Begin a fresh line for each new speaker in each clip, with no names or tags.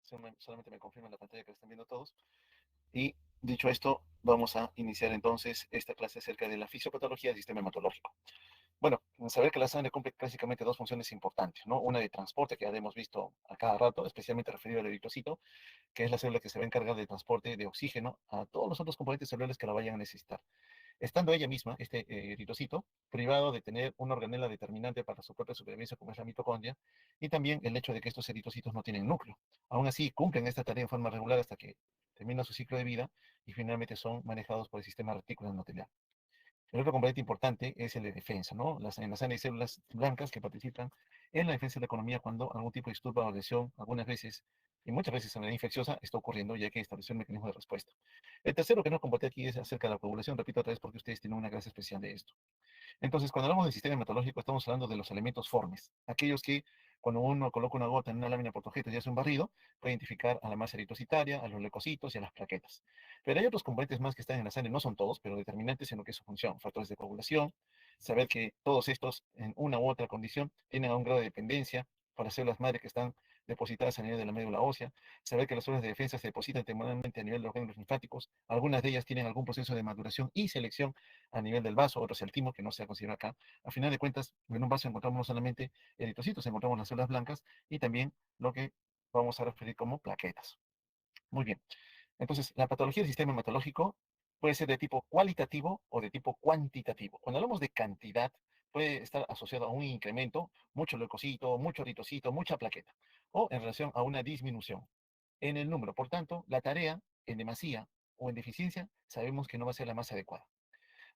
solamente me confirman la pantalla que la están viendo todos. Y dicho esto, vamos a iniciar entonces esta clase acerca de la fisiopatología del sistema hematológico. Bueno, saber que la sangre cumple básicamente dos funciones importantes, ¿no? Una de transporte, que ya hemos visto a cada rato, especialmente referido al eritrocito, que es la célula que se va a encargar del transporte de oxígeno a todos los otros componentes celulares que la vayan a necesitar. Estando ella misma, este eritrocito, privado de tener una organela determinante para su propia supervivencia, como es la mitocondria, y también el hecho de que estos eritrocitos no tienen núcleo. Aún así, cumplen esta tarea en forma regular hasta que termina su ciclo de vida y finalmente son manejados por el sistema reticular endotelial. El otro componente importante es el de defensa, ¿no? En la sangre hay células blancas que participan en la defensa de la economía cuando algún tipo de disturbo o lesión, algunas veces y muchas veces en la infecciosa, está ocurriendo y hay que establecer un mecanismo de respuesta. El tercero que no compartí aquí es acerca de la coagulación, repito otra vez porque ustedes tienen una clase especial de esto. Entonces, cuando hablamos del sistema hematológico, estamos hablando de los elementos formes, aquellos que cuando uno coloca una gota en una lámina por tarjeta y hace un barrido, puede identificar a la masa eritrocitaria, a los leucocitos y a las plaquetas. Pero hay otros componentes más que están en la sangre, no son todos, pero determinantes en lo que es su función, factores de coagulación, saber que todos estos, en una u otra condición, tienen un grado de dependencia para células madre que están depositadas a nivel de la médula ósea, saber que las células de defensa se depositan temporalmente a nivel de los ganglios linfáticos, algunas de ellas tienen algún proceso de maduración y selección a nivel del vaso, otros el timo, que no se ha considerado acá. A final de cuentas, en un vaso encontramos no solamente eritrocitos, encontramos las células blancas y también lo que vamos a referir como plaquetas. Muy bien. Entonces, la patología del sistema hematológico puede ser de tipo cualitativo o de tipo cuantitativo. Cuando hablamos de cantidad, puede estar asociado a un incremento, mucho leucocito, mucho eritrocito, mucha plaqueta, o en relación a una disminución en el número. Por tanto, la tarea en demasía o en deficiencia sabemos que no va a ser la más adecuada.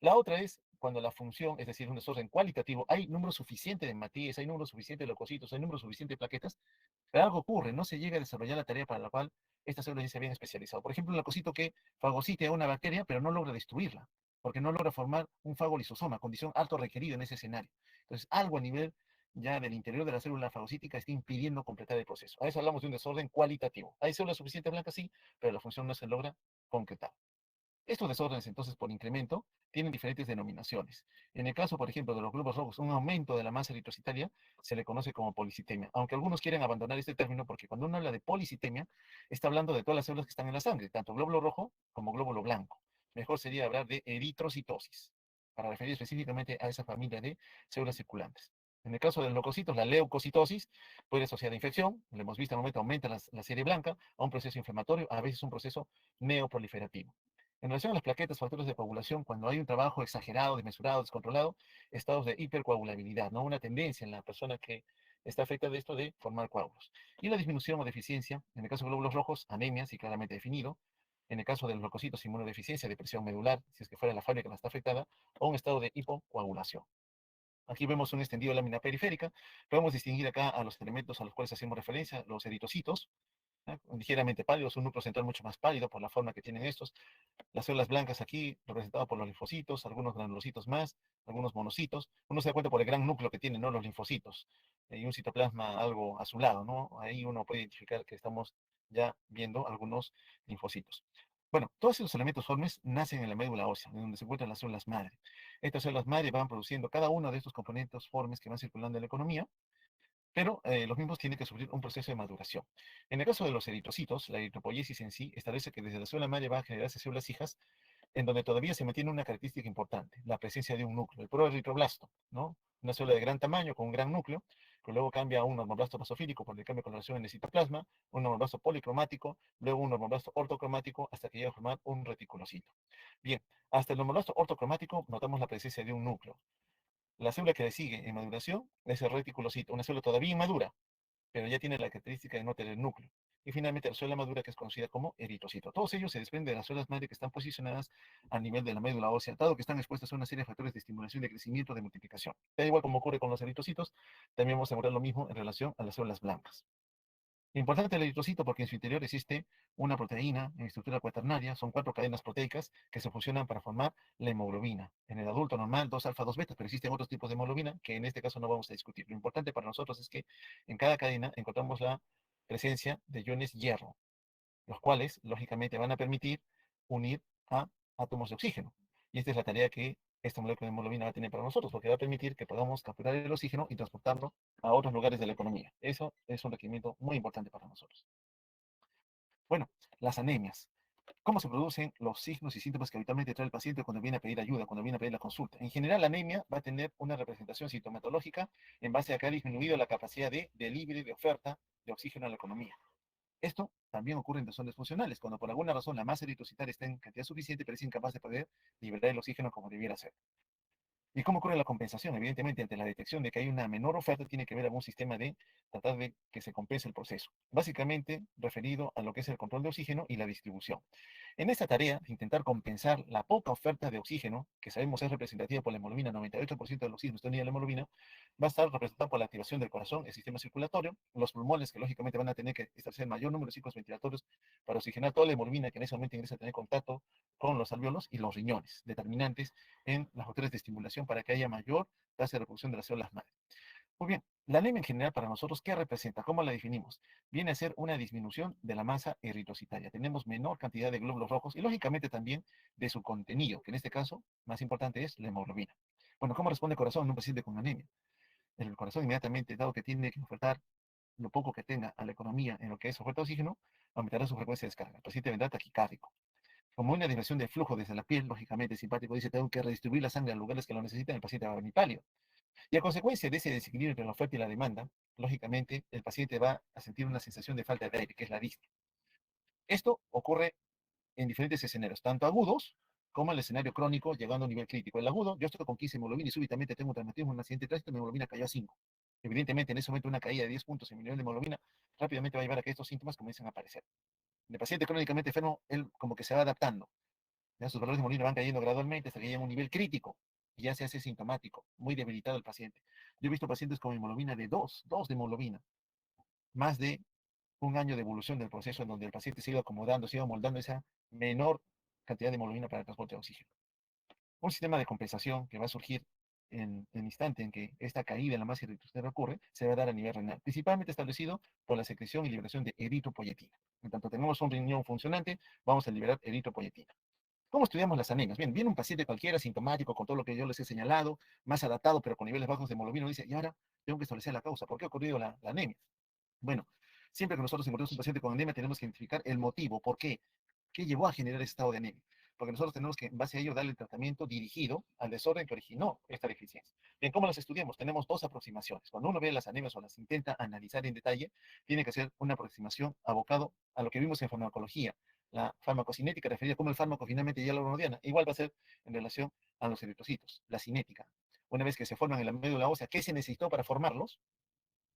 La otra es cuando la función, es decir, un desorden cualitativo, hay número suficiente de matías, hay número suficiente de leucocitos, hay número suficiente de plaquetas, pero algo ocurre, no se llega a desarrollar la tarea para la cual estas células ya se habían especializado. Por ejemplo, un leucocito que fagocite a una bacteria, pero no logra destruirla, porque no logra formar un fagolisosoma, condición alto requerida en ese escenario. Entonces, algo a nivel ya del interior de la célula fagocítica está impidiendo completar el proceso. A eso hablamos de un desorden cualitativo. Hay células suficientes blancas, sí, pero la función no se logra concretar. Estos desórdenes, entonces, por incremento, tienen diferentes denominaciones. En el caso, por ejemplo, de los glóbulos rojos, un aumento de la masa eritrocitaria se le conoce como policitemia, aunque algunos quieren abandonar este término porque cuando uno habla de policitemia, está hablando de todas las células que están en la sangre, tanto glóbulo rojo como glóbulo blanco. Mejor sería hablar de eritrocitosis, para referir específicamente a esa familia de células circulantes. En el caso de los leucocitos, la leucocitosis puede asociar a infección, lo hemos visto en un momento, aumenta la serie blanca, a un proceso inflamatorio, a veces un proceso neoproliferativo. En relación a las plaquetas, factores de coagulación, cuando hay un trabajo exagerado, desmesurado, descontrolado, estados de hipercoagulabilidad, ¿no? Una tendencia en la persona que está afectada de esto de formar coágulos. Y la disminución o deficiencia, en el caso de glóbulos rojos, anemia, sí claramente definido. En el caso de los leucocitos, inmunodeficiencia, depresión medular, si es que fuera la fábrica la está afectada, o un estado de hipocoagulación. Aquí vemos un extendido de lámina periférica. Podemos distinguir acá a los elementos a los cuales hacemos referencia, los eritrocitos, ¿no? Ligeramente pálidos, un núcleo central mucho más pálido por la forma que tienen estos. Las células blancas aquí, representadas por los linfocitos, algunos granulocitos más, algunos monocitos. Uno se da cuenta por el gran núcleo que tienen, ¿no? Los linfocitos. Y un citoplasma algo azulado, ¿no? Ahí uno puede identificar que estamos ya viendo algunos linfocitos. Bueno, todos esos elementos formes nacen en la médula ósea, en donde se encuentran las células madre. Estas células madre van produciendo cada uno de estos componentes formes que van circulando en la economía, pero los mismos tienen que sufrir un proceso de maduración. En el caso de los eritrocitos, la eritropoyesis en sí establece que desde la célula madre va a generarse células hijas en donde todavía se mantiene una característica importante, la presencia de un núcleo, el proeritroblasto, ¿no? Una célula de gran tamaño con un gran núcleo, que luego cambia a un normoblasto basofílico por el cambio de coloración en el citoplasma, un normoblasto policromático, luego un normoblasto ortocromático, hasta que llega a formar un reticulocito. Bien, hasta el normoblasto ortocromático notamos la presencia de un núcleo. La célula que le sigue en maduración es el reticulocito, una célula todavía inmadura, pero ya tiene la característica de no tener núcleo. Y finalmente la célula madura que es conocida como eritrocito. Todos ellos se desprenden de las células madre que están posicionadas a nivel de la médula ósea, dado que están expuestas a una serie de factores de estimulación de crecimiento, de multiplicación. Da igual como ocurre con los eritrocitos, también vamos a encontrar lo mismo en relación a las células blancas. Importante el eritrocito porque en su interior existe una proteína en estructura cuaternaria, son cuatro cadenas proteicas que se fusionan para formar la hemoglobina. En el adulto normal, 2 alfa, 2 beta, pero existen otros tipos de hemoglobina que en este caso no vamos a discutir. Lo importante para nosotros es que en cada cadena encontramos la presencia de iones hierro, los cuales lógicamente van a permitir unir a átomos de oxígeno. Y esta es la tarea que esta molécula de hemoglobina va a tener para nosotros, porque va a permitir que podamos capturar el oxígeno y transportarlo a otros lugares de la economía. Eso es un requerimiento muy importante para nosotros. Bueno, las anemias. ¿Cómo se producen los signos y síntomas que habitualmente trae el paciente cuando viene a pedir ayuda, cuando viene a pedir la consulta? En general, la anemia va a tener una representación sintomatológica en base a que ha disminuido la capacidad de delivery, de oferta de oxígeno a la economía. Esto también ocurre en desórdenes funcionales, cuando por alguna razón la masa eritrocitaria está en cantidad suficiente, pero es incapaz de poder liberar el oxígeno como debiera ser. ¿Y cómo ocurre la compensación? Evidentemente, ante la detección de que hay una menor oferta, tiene que haber algún sistema de tratar de que se compense el proceso. Básicamente, referido a lo que es el control de oxígeno y la distribución. En esta tarea de intentar compensar la poca oferta de oxígeno, que sabemos es representativa por la hemoglobina, 98% del oxígeno está unido a la hemoglobina, va a estar representada por la activación del corazón, el sistema circulatorio, los pulmones, que lógicamente van a tener que establecer el mayor número de ciclos ventilatorios para oxigenar toda la hemoglobina que en ese momento ingresa a tener contacto con los alveolos, y los riñones, determinantes en los factores de estimulación para que haya mayor tasa de reproducción de las células madre. Muy bien, la anemia en general para nosotros, ¿qué representa? ¿Cómo la definimos? Viene a ser una disminución de la masa eritrocitaria. Tenemos menor cantidad de glóbulos rojos y lógicamente también de su contenido, que en este caso, más importante es la hemoglobina. Bueno, ¿cómo responde el corazón en un paciente con anemia? El corazón inmediatamente, dado que tiene que ofertar lo poco que tenga a la economía en lo que es oferta de oxígeno, aumentará su frecuencia de descarga. El paciente vendrá taquicárdico. Como una disminución del flujo desde la piel, lógicamente el simpático dice, tengo que redistribuir la sangre a lugares que lo necesitan, el paciente va a venir pálido. Y a consecuencia de ese desequilibrio entre la oferta y la demanda, lógicamente el paciente va a sentir una sensación de falta de aire, que es la disnea. Esto ocurre en diferentes escenarios, tanto agudos como el escenario crónico, llegando a un nivel crítico. El agudo, yo estoy con 15 hemoglobina y súbitamente tengo un traumatismo en un accidente de tránsito, mi hemoglobina cayó a 5. Evidentemente, en ese momento, una caída de 10 puntos en mi nivel de hemoglobina rápidamente va a llevar a que estos síntomas comiencen a aparecer. El paciente crónicamente enfermo, él como que se va adaptando. Ya sus valores de hemoglobina van cayendo gradualmente hasta que llega a un nivel crítico y ya se hace sintomático, muy debilitado el paciente. Yo he visto pacientes con hemoglobina de 2 de hemoglobina, más de un año de evolución del proceso en donde el paciente se iba acomodando, se iba moldando esa menor cantidad de hemoglobina para el transporte de oxígeno. Un sistema de compensación que va a surgir en el instante en que esta caída en la masa eritrocitaria ocurre, se va a dar a nivel renal, principalmente establecido por la secreción y liberación de eritropoyetina. En tanto tengamos un riñón funcionante, vamos a liberar eritropoyetina. ¿Cómo estudiamos las anemias? Bien, viene un paciente cualquiera, sintomático, con todo lo que yo les he señalado, más adaptado, pero con niveles bajos de hemoglobina, dice, y ahora tengo que establecer la causa. ¿Por qué ha ocurrido la anemia? Bueno, siempre que nosotros encontramos un paciente con anemia, tenemos que identificar el motivo, por qué, qué llevó a generar ese estado de anemia. Porque nosotros tenemos que, en base a ello, darle el tratamiento dirigido al desorden que originó esta deficiencia. Bien, ¿cómo las estudiamos? Tenemos dos aproximaciones. Cuando uno ve las anemias o las intenta analizar en detalle, tiene que hacer una aproximación abocado a lo que vimos en farmacología, la farmacocinética referida a cómo el fármaco finalmente llega a la hormona. Igual va a ser en relación a los eritrocitos, la cinética. Una vez que se forman en la médula ósea, ¿qué se necesitó para formarlos?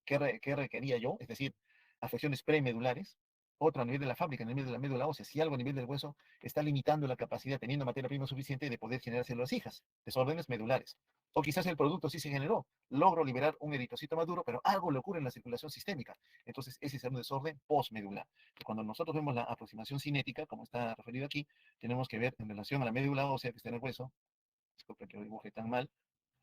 ¿Qué requería yo? Es decir, afecciones premedulares. Otro a nivel de la fábrica, a nivel de la médula ósea. Si algo a nivel del hueso está limitando la capacidad, teniendo materia prima suficiente, de poder generar células hijas, desórdenes medulares. O quizás el producto sí se generó, logro liberar un eritrocito maduro, pero algo le ocurre en la circulación sistémica. Entonces, ese es un desorden postmedular. Y cuando nosotros vemos la aproximación cinética, como está referido aquí, tenemos que ver en relación a la médula ósea que está en el hueso. Disculpen que lo dibuje tan mal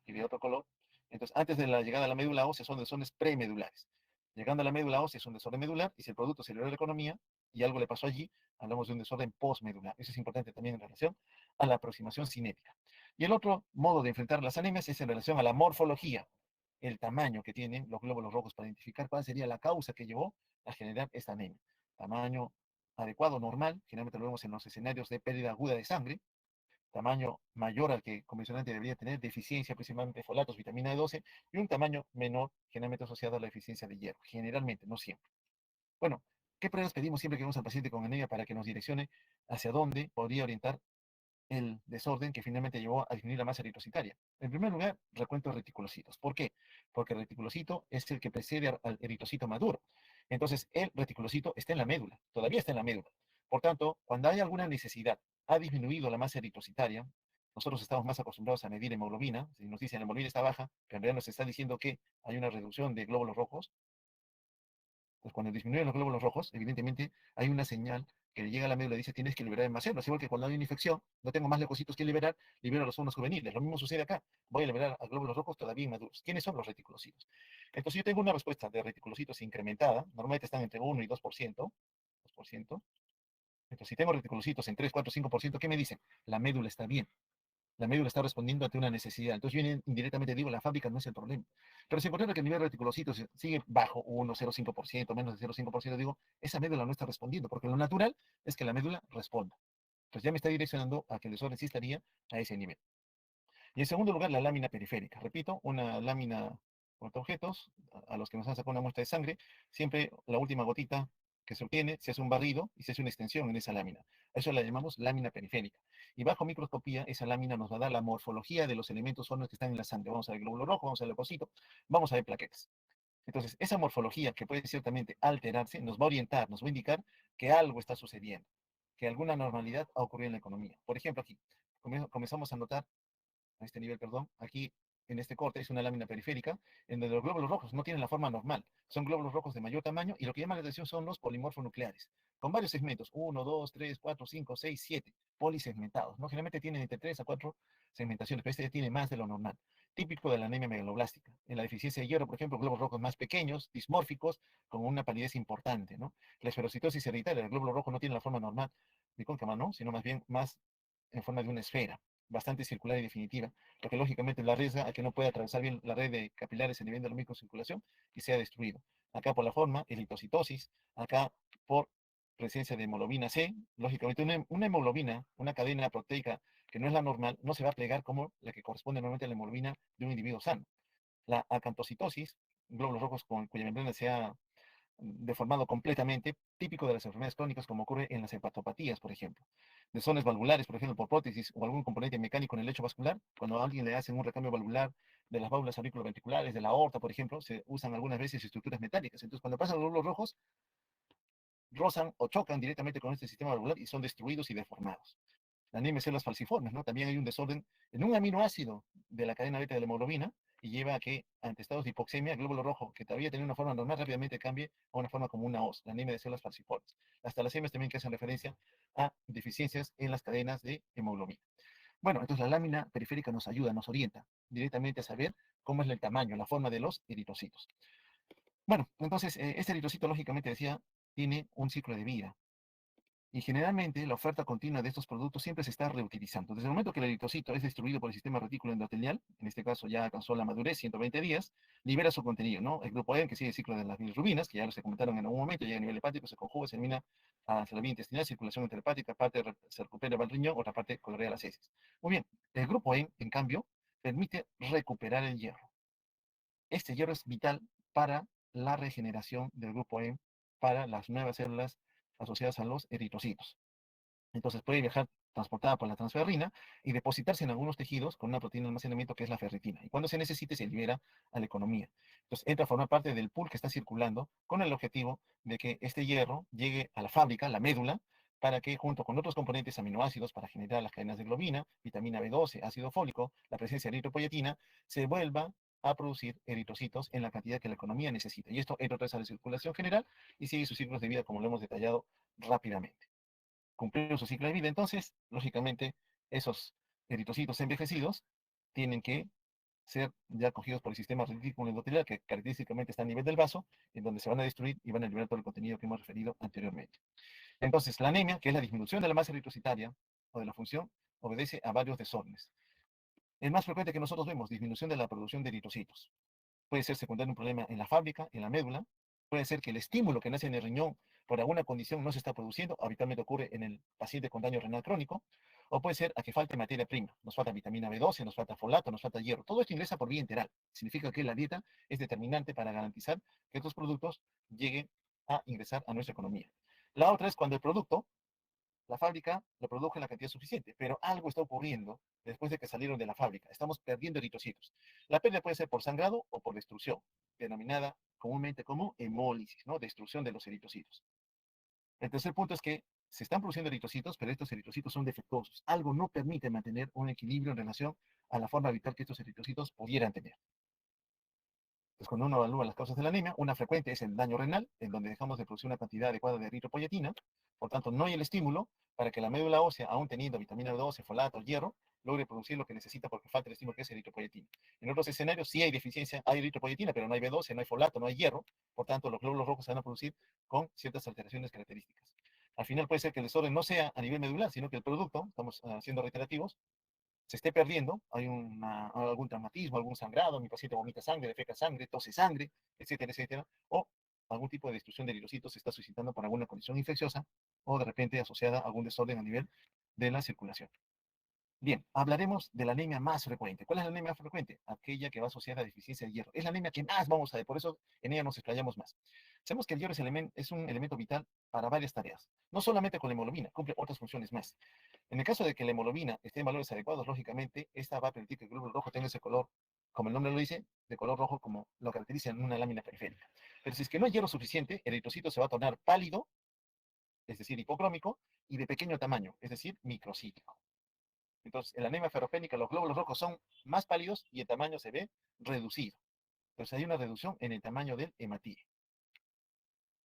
y de otro color. Entonces, antes de la llegada a la médula ósea son desórdenes premedulares. Llegando a la médula ósea es un desorden medular, y si el producto se liberó de la economía y algo le pasó allí, hablamos de un desorden postmedular. Eso es importante también en relación a la aproximación cinética. Y el otro modo de enfrentar las anemias es en relación a la morfología, el tamaño que tienen los glóbulos rojos para identificar cuál sería la causa que llevó a generar esta anemia. Tamaño adecuado, normal, generalmente lo vemos en los escenarios de pérdida aguda de sangre, tamaño mayor al que convencionalmente debería tener, deficiencia principalmente de folatos, vitamina B12, y un tamaño menor, generalmente asociado a la deficiencia de hierro, generalmente, no siempre. Bueno, ¿qué pruebas pedimos siempre que vemos al paciente con anemia para que nos direccione hacia dónde podría orientar el desorden que finalmente llevó a disminuir la masa eritrocitaria? En primer lugar, recuento de reticulocitos. ¿Por qué? Porque el reticulocito es el que precede al eritrocito maduro. Entonces, el reticulocito está en la médula, todavía está en la médula. Por tanto, cuando hay alguna necesidad, ha disminuido la masa eritrocitaria, nosotros estamos más acostumbrados a medir hemoglobina. Si nos dicen la hemoglobina está baja, pero en realidad nos está diciendo que hay una reducción de glóbulos rojos. Pues cuando disminuyen los glóbulos rojos, evidentemente hay una señal que le llega a la médula y dice tienes que liberar más células. Igual que cuando hay una infección, no tengo más leucocitos que liberar, libero los zonas juveniles. Lo mismo sucede acá. Voy a liberar a glóbulos rojos todavía inmaduros. ¿Quiénes son los reticulocitos? Entonces yo tengo una respuesta de reticulocitos incrementada. Normalmente están entre 1 y 2%. 2%. Entonces si tengo reticulocitos en 3, 4, 5%, ¿qué me dicen? La médula está bien. La médula está respondiendo ante una necesidad. Entonces yo indirectamente digo, la fábrica no es el problema. Pero si encuentro que el nivel de reticulocitos sigue bajo 1, 0,5%, menos de 0,5%, digo, esa médula no está respondiendo, porque lo natural es que la médula responda. Entonces ya me está direccionando a que el desorden sí estaría a ese nivel. Y en segundo lugar, la lámina periférica. Repito, una lámina objetos a los que nos han sacado una muestra de sangre, siempre la última gotita que se obtiene se hace un barrido y se hace una extensión en esa lámina. A eso la llamamos lámina periférica. Y bajo microscopía, esa lámina nos va a dar la morfología de los elementos óseos que están en la sangre. Vamos a ver glóbulo rojo, vamos a ver leucocito, vamos a ver plaquetas. Entonces, esa morfología que puede ciertamente alterarse nos va a orientar, nos va a indicar que algo está sucediendo, que alguna normalidad ha ocurrido en la economía. Por ejemplo, aquí comenzamos a notar a este nivel, perdón, aquí en este corte es una lámina periférica, en donde los glóbulos rojos no tienen la forma normal. Son glóbulos rojos de mayor tamaño y lo que llama la atención son los polimorfos nucleares, con varios segmentos, 1, 2, 3, 4, 5, 6, 7, polisegmentados, ¿no? Generalmente tienen entre 3 a 4 segmentaciones, pero este ya tiene más de lo normal. Típico de la anemia megaloblástica. En la deficiencia de hierro, por ejemplo, glóbulos rojos más pequeños, dismórficos, con una palidez importante, ¿no? La esferocitosis hereditaria, el glóbulo rojo no tiene la forma normal de cóncava, ¿no? Sino más bien más en forma de una esfera bastante circular y definitiva, lo que lógicamente la arriesga a que no pueda atravesar bien la red de capilares a nivel de la microcirculación y sea destruido. Acá por la forma, eritocitosis, acá por presencia de hemoglobina C, lógicamente una hemoglobina, una cadena proteica que no es la normal, no se va a plegar como la que corresponde normalmente a la hemoglobina de un individuo sano. La acantocitosis, glóbulos rojos cuya membrana se ha deformado completamente, típico de las enfermedades crónicas como ocurre en las hepatopatías, por ejemplo. Lesiones valvulares, por ejemplo, por prótesis o algún componente mecánico en el lecho vascular, cuando a alguien le hacen un recambio valvular de las válvulas auriculoventriculares, de la aorta, por ejemplo, se usan algunas veces estructuras metálicas. Entonces, cuando pasan los glóbulos rojos, rozan o chocan directamente con este sistema valvular y son destruidos y deformados. La anemia de células falciformes, ¿no? También hay un desorden en un aminoácido de la cadena beta de la hemoglobina y lleva a que, ante estados de hipoxemia, el glóbulo rojo, que todavía tenía una forma normal, rápidamente cambie a una forma como una hoz, la anemia de células falciformes. Las talasemias también que hacen referencia a deficiencias en las cadenas de hemoglobina. Bueno, entonces la lámina periférica nos ayuda, nos orienta directamente a saber cómo es el tamaño, la forma de los eritrocitos. Bueno, entonces, este eritrocito, lógicamente decía, tiene un ciclo de vida. Y generalmente la oferta continua de estos productos siempre se está reutilizando. Desde el momento que el eritrocito es destruido por el sistema retículo endotelial, en este caso ya alcanzó la madurez, 120 días, libera su contenido, ¿no? El grupo E, que sigue el ciclo de las bilirrubinas, que ya se comentaron en algún momento, llega a nivel hepático, se conjuga, se elimina hacia la vía intestinal, circulación interhepática, parte se recupera al riñón, otra parte colorea las heces. Muy bien, el grupo E, en cambio, permite recuperar el hierro. Este hierro es vital para la regeneración del grupo E, para las nuevas células asociadas a los eritrocitos. Entonces puede viajar transportada por la transferrina y depositarse en algunos tejidos con una proteína de almacenamiento que es la ferritina. Y cuando se necesite, se libera a la economía. Entonces entra a formar parte del pool que está circulando con el objetivo de que este hierro llegue a la fábrica, la médula, para que junto con otros componentes aminoácidos para generar las cadenas de globina, vitamina B12, ácido fólico, la presencia de eritropoyetina, se vuelva a producir eritrocitos en la cantidad que la economía necesita. Y esto entra otra vez a la circulación general y sigue sus ciclos de vida como lo hemos detallado rápidamente. Cumplieron su ciclo de vida. Entonces, lógicamente, esos eritrocitos envejecidos tienen que ser ya cogidos por el sistema retículo endotelial, que característicamente está a nivel del vaso, en donde se van a destruir y van a liberar todo el contenido que hemos referido anteriormente. Entonces, la anemia, que es la disminución de la masa eritrocitaria o de la función, obedece a varios desórdenes. El más frecuente que nosotros vemos, disminución de la producción de eritrocitos. Puede ser secundario un problema en la fábrica, en la médula. Puede ser que el estímulo que nace en el riñón por alguna condición no se está produciendo, habitualmente ocurre en el paciente con daño renal crónico, o puede ser a que falte materia prima. Nos falta vitamina B12, nos falta folato, nos falta hierro. Todo esto ingresa por vía enteral. Significa que la dieta es determinante para garantizar que estos productos lleguen a ingresar a nuestra economía. La otra es cuando el producto, la fábrica lo produjo en la cantidad suficiente, pero algo está ocurriendo después de que salieron de la fábrica. Estamos perdiendo eritrocitos. La pérdida puede ser por sangrado o por destrucción, denominada comúnmente como hemólisis, ¿no? Destrucción de los eritrocitos. El tercer punto es que se están produciendo eritrocitos, pero estos eritrocitos son defectuosos. Algo no permite mantener un equilibrio en relación a la forma vital que estos eritrocitos pudieran tener. Entonces, cuando uno evalúa las causas de la anemia, una frecuente es el daño renal, en donde dejamos de producir una cantidad adecuada de eritropoyetina. Por tanto, no hay el estímulo para que la médula ósea, aún teniendo vitamina B12, folato, hierro, logre producir lo que necesita porque falta el estímulo que es eritropoyetina. En otros escenarios sí hay deficiencia, hay eritropoyetina, pero no hay B12, no hay folato, no hay hierro. Por tanto, los glóbulos rojos se van a producir con ciertas alteraciones características. Al final puede ser que el desorden no sea a nivel medular, sino que el producto, estamos siendo reiterativos, se esté perdiendo, hay algún traumatismo, algún sangrado, mi paciente vomita sangre, defeca sangre, tose sangre, etcétera, etcétera, o algún tipo de destrucción de eritrocitos se está suscitando por alguna condición infecciosa o de repente asociada a algún desorden a nivel de la circulación. Bien, hablaremos de la anemia más frecuente. ¿Cuál es la anemia más frecuente? Aquella que va asociada a deficiencia de hierro. Es la anemia que más vamos a ver, por eso en ella nos explayamos más. Sabemos que el hierro es un elemento vital para varias tareas, no solamente con la hemoglobina, cumple otras funciones más. En el caso de que la hemoglobina esté en valores adecuados, lógicamente, esta va a permitir que el glóbulo rojo tenga ese color, como el nombre lo dice, de color rojo, como lo caracteriza en una lámina periférica. Pero si es que no hay hierro suficiente, el eritrocito se va a tornar pálido, es decir, hipocrómico, y de pequeño tamaño, es decir, microcítico. Entonces, en la anemia ferropénica, los glóbulos rojos son más pálidos y el tamaño se ve reducido. Entonces, hay una reducción en el tamaño del hematíe.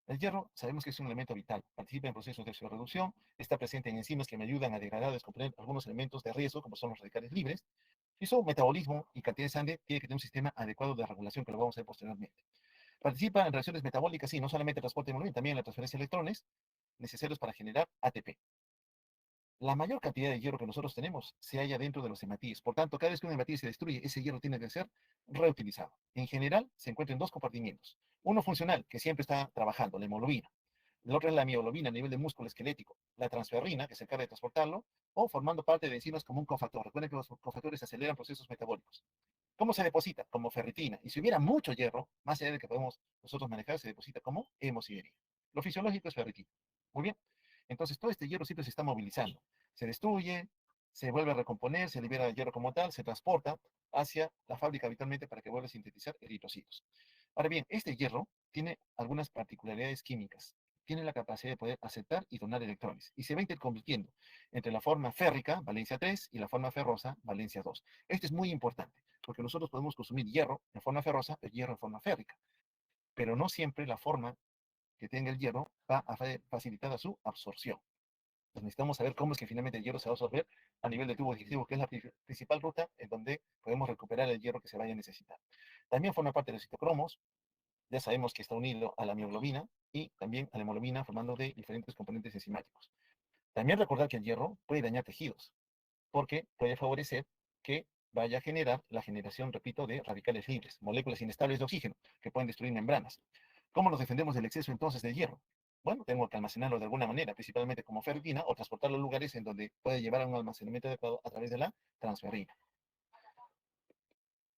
El hierro sabemos que es un elemento vital, participa en procesos de oxidorreducción, está presente en enzimas que me ayudan a degradar, descomponer algunos elementos de riesgo, como son los radicales libres, y su metabolismo y cantidad de sangre tiene que tener un sistema adecuado de regulación, que lo vamos a ver posteriormente. Participa en reacciones metabólicas, sí, no solamente el transporte de hemoglobina, también en la transferencia de electrones necesarios para generar ATP. La mayor cantidad de hierro que nosotros tenemos se halla dentro de los hematíes. Por tanto, cada vez que un hematíe se destruye, ese hierro tiene que ser reutilizado. En general, se encuentra en dos compartimientos. Uno funcional, que siempre está trabajando, la hemoglobina. El otro es la mioglobina a nivel de músculo esquelético. La transferrina, que se encarga de transportarlo, o formando parte de enzimas como un cofactor. Recuerden que los cofactores aceleran procesos metabólicos. ¿Cómo se deposita? Como ferritina. Y si hubiera mucho hierro, más allá de que podemos nosotros manejar, se deposita como hemosidería. Lo fisiológico es ferritina. Muy bien. Entonces, todo este hierro siempre se está movilizando. Se destruye, se vuelve a recomponer, se libera el hierro como tal, se transporta hacia la fábrica habitualmente para que vuelva a sintetizar eritrocitos. Ahora bien, este hierro tiene algunas particularidades químicas. Tiene la capacidad de poder aceptar y donar electrones. Y se va interconvirtiendo entre la forma férrica, valencia 3, y la forma ferrosa, valencia 2. Esto es muy importante, porque nosotros podemos consumir hierro en forma ferrosa, o hierro en forma férrica. Pero no siempre la forma que tenga el hierro va a facilitar su absorción. Pues necesitamos saber cómo es que finalmente el hierro se va a absorber a nivel de tubo digestivo, que es la principal ruta en donde podemos recuperar el hierro que se vaya a necesitar. También forma parte de los citocromos, ya sabemos que está unido a la mioglobina y también a la hemoglobina formando de diferentes componentes enzimáticos. También recordar que el hierro puede dañar tejidos, porque puede favorecer que vaya a generar la generación, repito, de radicales libres, moléculas inestables de oxígeno, que pueden destruir membranas. ¿Cómo nos defendemos del exceso entonces de hierro? Bueno, tengo que almacenarlo de alguna manera, principalmente como ferritina, o transportarlo a lugares en donde puede llevar a un almacenamiento adecuado a través de la transferrina.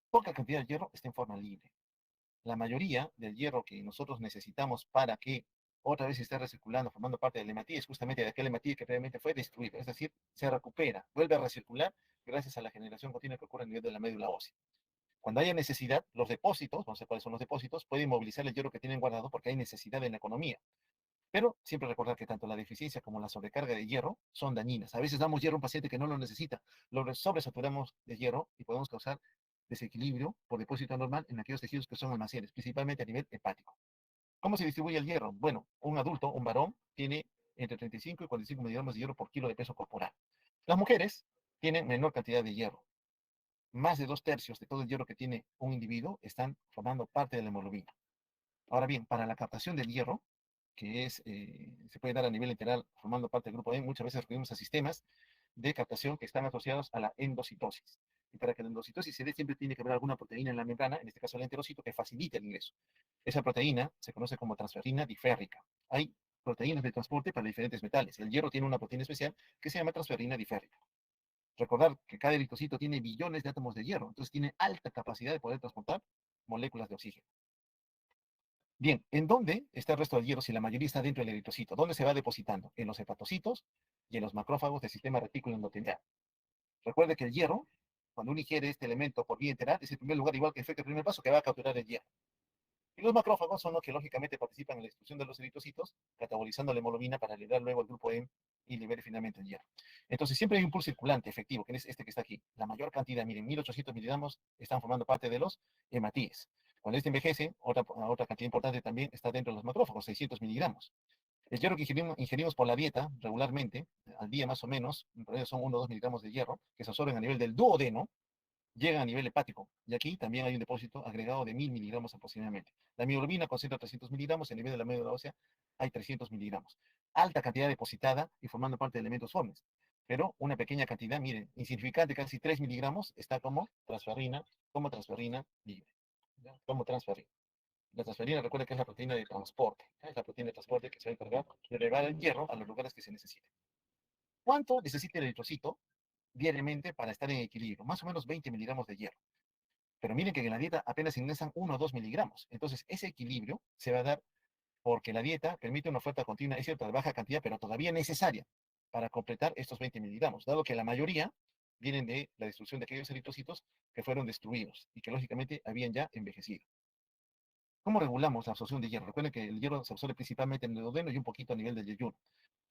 Poca cantidad de hierro está en forma libre. La mayoría del hierro que nosotros necesitamos para que otra vez esté recirculando, formando parte del hematíe, es justamente de aquel hematíe que previamente fue destruido, es decir, se recupera, vuelve a recircular gracias a la generación continua que ocurre a nivel de la médula ósea. Cuando haya necesidad, los depósitos, no sé cuáles son los depósitos, pueden movilizar el hierro que tienen guardado porque hay necesidad en la economía. Pero siempre recordar que tanto la deficiencia como la sobrecarga de hierro son dañinas. A veces damos hierro a un paciente que no lo necesita, lo sobresaturamos de hierro y podemos causar desequilibrio por depósito anormal en aquellos tejidos que son almacenes, principalmente a nivel hepático. ¿Cómo se distribuye el hierro? Bueno, un adulto, un varón, tiene entre 35 y 45 miligramos de hierro por kilo de peso corporal. Las mujeres tienen menor cantidad de hierro. Más de 2/3 de todo el hierro que tiene un individuo están formando parte de la hemoglobina. Ahora bien, para la captación del hierro, que se puede dar a nivel enteral formando parte del grupo E, muchas veces recurrimos a sistemas de captación que están asociados a la endocitosis. Y para que la endocitosis se dé, siempre tiene que haber alguna proteína en la membrana, en este caso el enterocito, que facilite el ingreso. Esa proteína se conoce como transferrina diférrica. Hay proteínas de transporte para diferentes metales. El hierro tiene una proteína especial que se llama transferina diférrica. Recordar que cada eritrocito tiene billones de átomos de hierro, entonces tiene alta capacidad de poder transportar moléculas de oxígeno. Bien, ¿en dónde está el resto del hierro si la mayoría está dentro del eritrocito? ¿Dónde se va depositando? En los hepatocitos y en los macrófagos del sistema retículo endotelial. Recuerde que el hierro, cuando uno ingiere este elemento por vía enteral, es el primer lugar, igual que efecto el primer paso, que va a capturar el hierro. Y los macrófagos son los que lógicamente participan en la destrucción de los eritrocitos, catabolizando la hemoglobina para liberar luego el grupo M y libere finalmente el hierro. Entonces siempre hay un pulso circulante efectivo, que es este que está aquí. La mayor cantidad, miren, 1800 miligramos están formando parte de los hematíes. Cuando este envejece, otra cantidad importante también está dentro de los macrófagos, 600 miligramos. El hierro que ingerimos por la dieta regularmente, al día más o menos, en promedio son 1 o 2 miligramos de hierro, que se absorben a nivel del duodeno, llega a nivel hepático. Y aquí también hay un depósito agregado de 1000 miligramos aproximadamente. La mioglobina concentra 300 miligramos, en nivel de la médula ósea hay 300 miligramos. Alta cantidad depositada y formando parte de elementos formes. pero una pequeña cantidad, miren, insignificante, casi 3 miligramos, está como transferrina libre, ¿ya? Como transferrina. La transferina, recuerda que es la proteína de transporte, ¿ya? Es la proteína de transporte que se va a encargar de elevar el hierro a los lugares que se necesiten. ¿Cuánto necesita el eritrocito diariamente para estar en equilibrio? Más o menos 20 miligramos de hierro. Pero miren que en la dieta apenas ingresan 1 o 2 miligramos. Entonces, ese equilibrio se va a dar porque la dieta permite una oferta continua, es cierto, de baja cantidad, pero todavía necesaria para completar estos 20 miligramos, dado que la mayoría vienen de la destrucción de aquellos eritrocitos que fueron destruidos y que lógicamente habían ya envejecido. ¿Cómo regulamos la absorción de hierro? Recuerden que el hierro se absorbe principalmente en el duodeno y un poquito a nivel del yeyuno.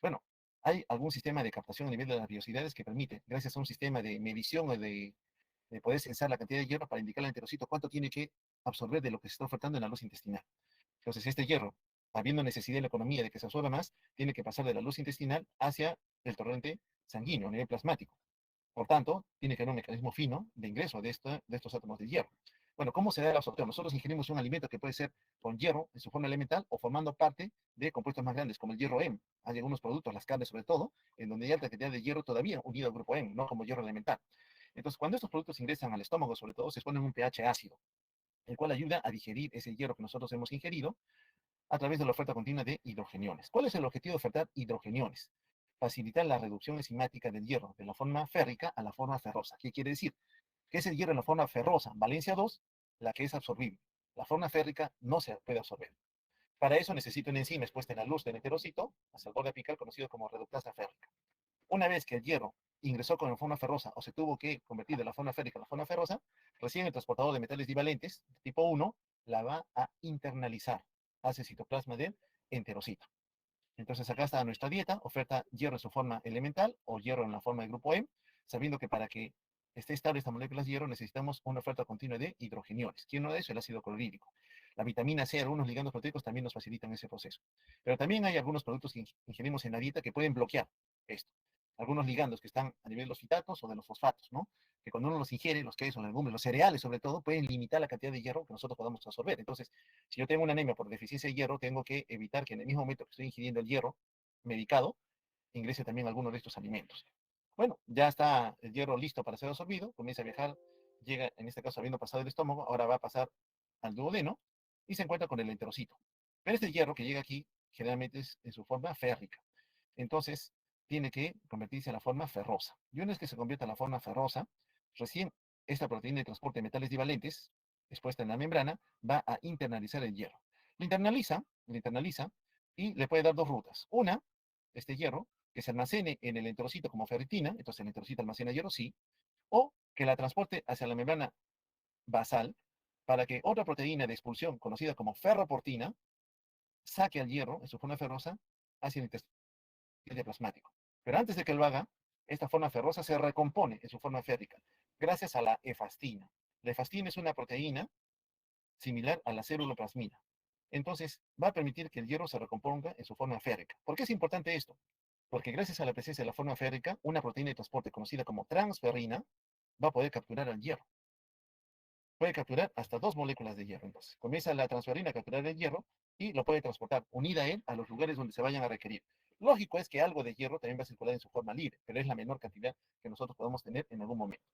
Bueno, hay algún sistema de captación a nivel de las vellosidades que permite, gracias a un sistema de medición o de poder censar la cantidad de hierro para indicarle al enterocito cuánto tiene que absorber de lo que se está ofertando en la luz intestinal. Entonces, este hierro, habiendo necesidad en la economía de que se absorba más, tiene que pasar de la luz intestinal hacia el torrente sanguíneo a nivel plasmático. Por tanto, tiene que haber un mecanismo fino de ingreso de estos átomos de hierro. Bueno, ¿cómo se da la absorción? Nosotros ingerimos un alimento que puede ser con hierro en su forma elemental o formando parte de compuestos más grandes, como el hierro M. Hay algunos productos, las carnes sobre todo, en donde hay alta cantidad de hierro todavía unido al grupo M, no como hierro elemental. Entonces, cuando estos productos ingresan al estómago, sobre todo, se exponen un pH ácido, el cual ayuda a digerir ese hierro que nosotros hemos ingerido a través de la oferta continua de hidrogeniones. ¿Cuál es el objetivo de ofertar hidrogeniones? Facilitar la reducción enzimática del hierro de la forma férrica a la forma ferrosa. ¿Qué quiere decir? Que es el hierro en la forma ferrosa, valencia 2, la que es absorbible. La forma férrica no se puede absorber. Para eso necesito una enzima expuesta en la luz del enterocito, hasta el borde apical, conocido como reductasa férrica. Una vez que el hierro ingresó con la forma ferrosa o se tuvo que convertir de la forma férrica a la forma ferrosa, recién el transportador de metales divalentes, tipo 1, la va a internalizar hacia el citoplasma del enterocito. Entonces acá está nuestra dieta, oferta hierro en su forma elemental o hierro en la forma de grupo M, sabiendo que para que esté estable esta molécula de hierro necesitamos una oferta continua de hidrogeniones. ¿Quién no es eso? El ácido clorhídrico. La vitamina C, algunos ligandos proteicos también nos facilitan ese proceso. Pero también hay algunos productos que ingerimos en la dieta que pueden bloquear esto. Algunos ligandos que están a nivel de los fitatos o de los fosfatos, ¿no? Que cuando uno los ingiere, los quesos, los legumbres, los cereales sobre todo, pueden limitar la cantidad de hierro que nosotros podamos absorber. Entonces, si yo tengo una anemia por deficiencia de hierro, tengo que evitar que en el mismo momento que estoy ingiriendo el hierro medicado, ingrese también alguno de estos alimentos. Bueno, ya está el hierro listo para ser absorbido, comienza a viajar, llega, en este caso habiendo pasado el estómago, ahora va a pasar al duodeno y se encuentra con el enterocito. Pero este hierro que llega aquí generalmente es en su forma férrica. Entonces, tiene que convertirse en la forma ferrosa. Y una vez que se convierta en la forma ferrosa, recién esta proteína de transporte de metales divalentes, expuesta en la membrana, va a internalizar el hierro. Lo internaliza y le puede dar dos rutas. Una, este hierro, que se almacene en el enterocito como ferritina, entonces el enterocito almacena hierro, sí, o que la transporte hacia la membrana basal para que otra proteína de expulsión, conocida como ferroportina, saque al hierro en su forma ferrosa hacia el intestino plasmático. Pero antes de que lo haga, esta forma ferrosa se recompone en su forma férrica, gracias a la efastina. La efastina es una proteína similar a la ceruloplasmina. Entonces, va a permitir que el hierro se recomponga en su forma férrica. ¿Por qué es importante esto? Porque gracias a la presencia de la forma férrica, una proteína de transporte conocida como transferrina va a poder capturar al hierro. Puede capturar hasta 2 moléculas de hierro. Entonces, comienza la transferrina a capturar el hierro y lo puede transportar unida a él a los lugares donde se vayan a requerir. Lógico es que algo de hierro también va a circular en su forma libre, pero es la menor cantidad que nosotros podemos tener en algún momento.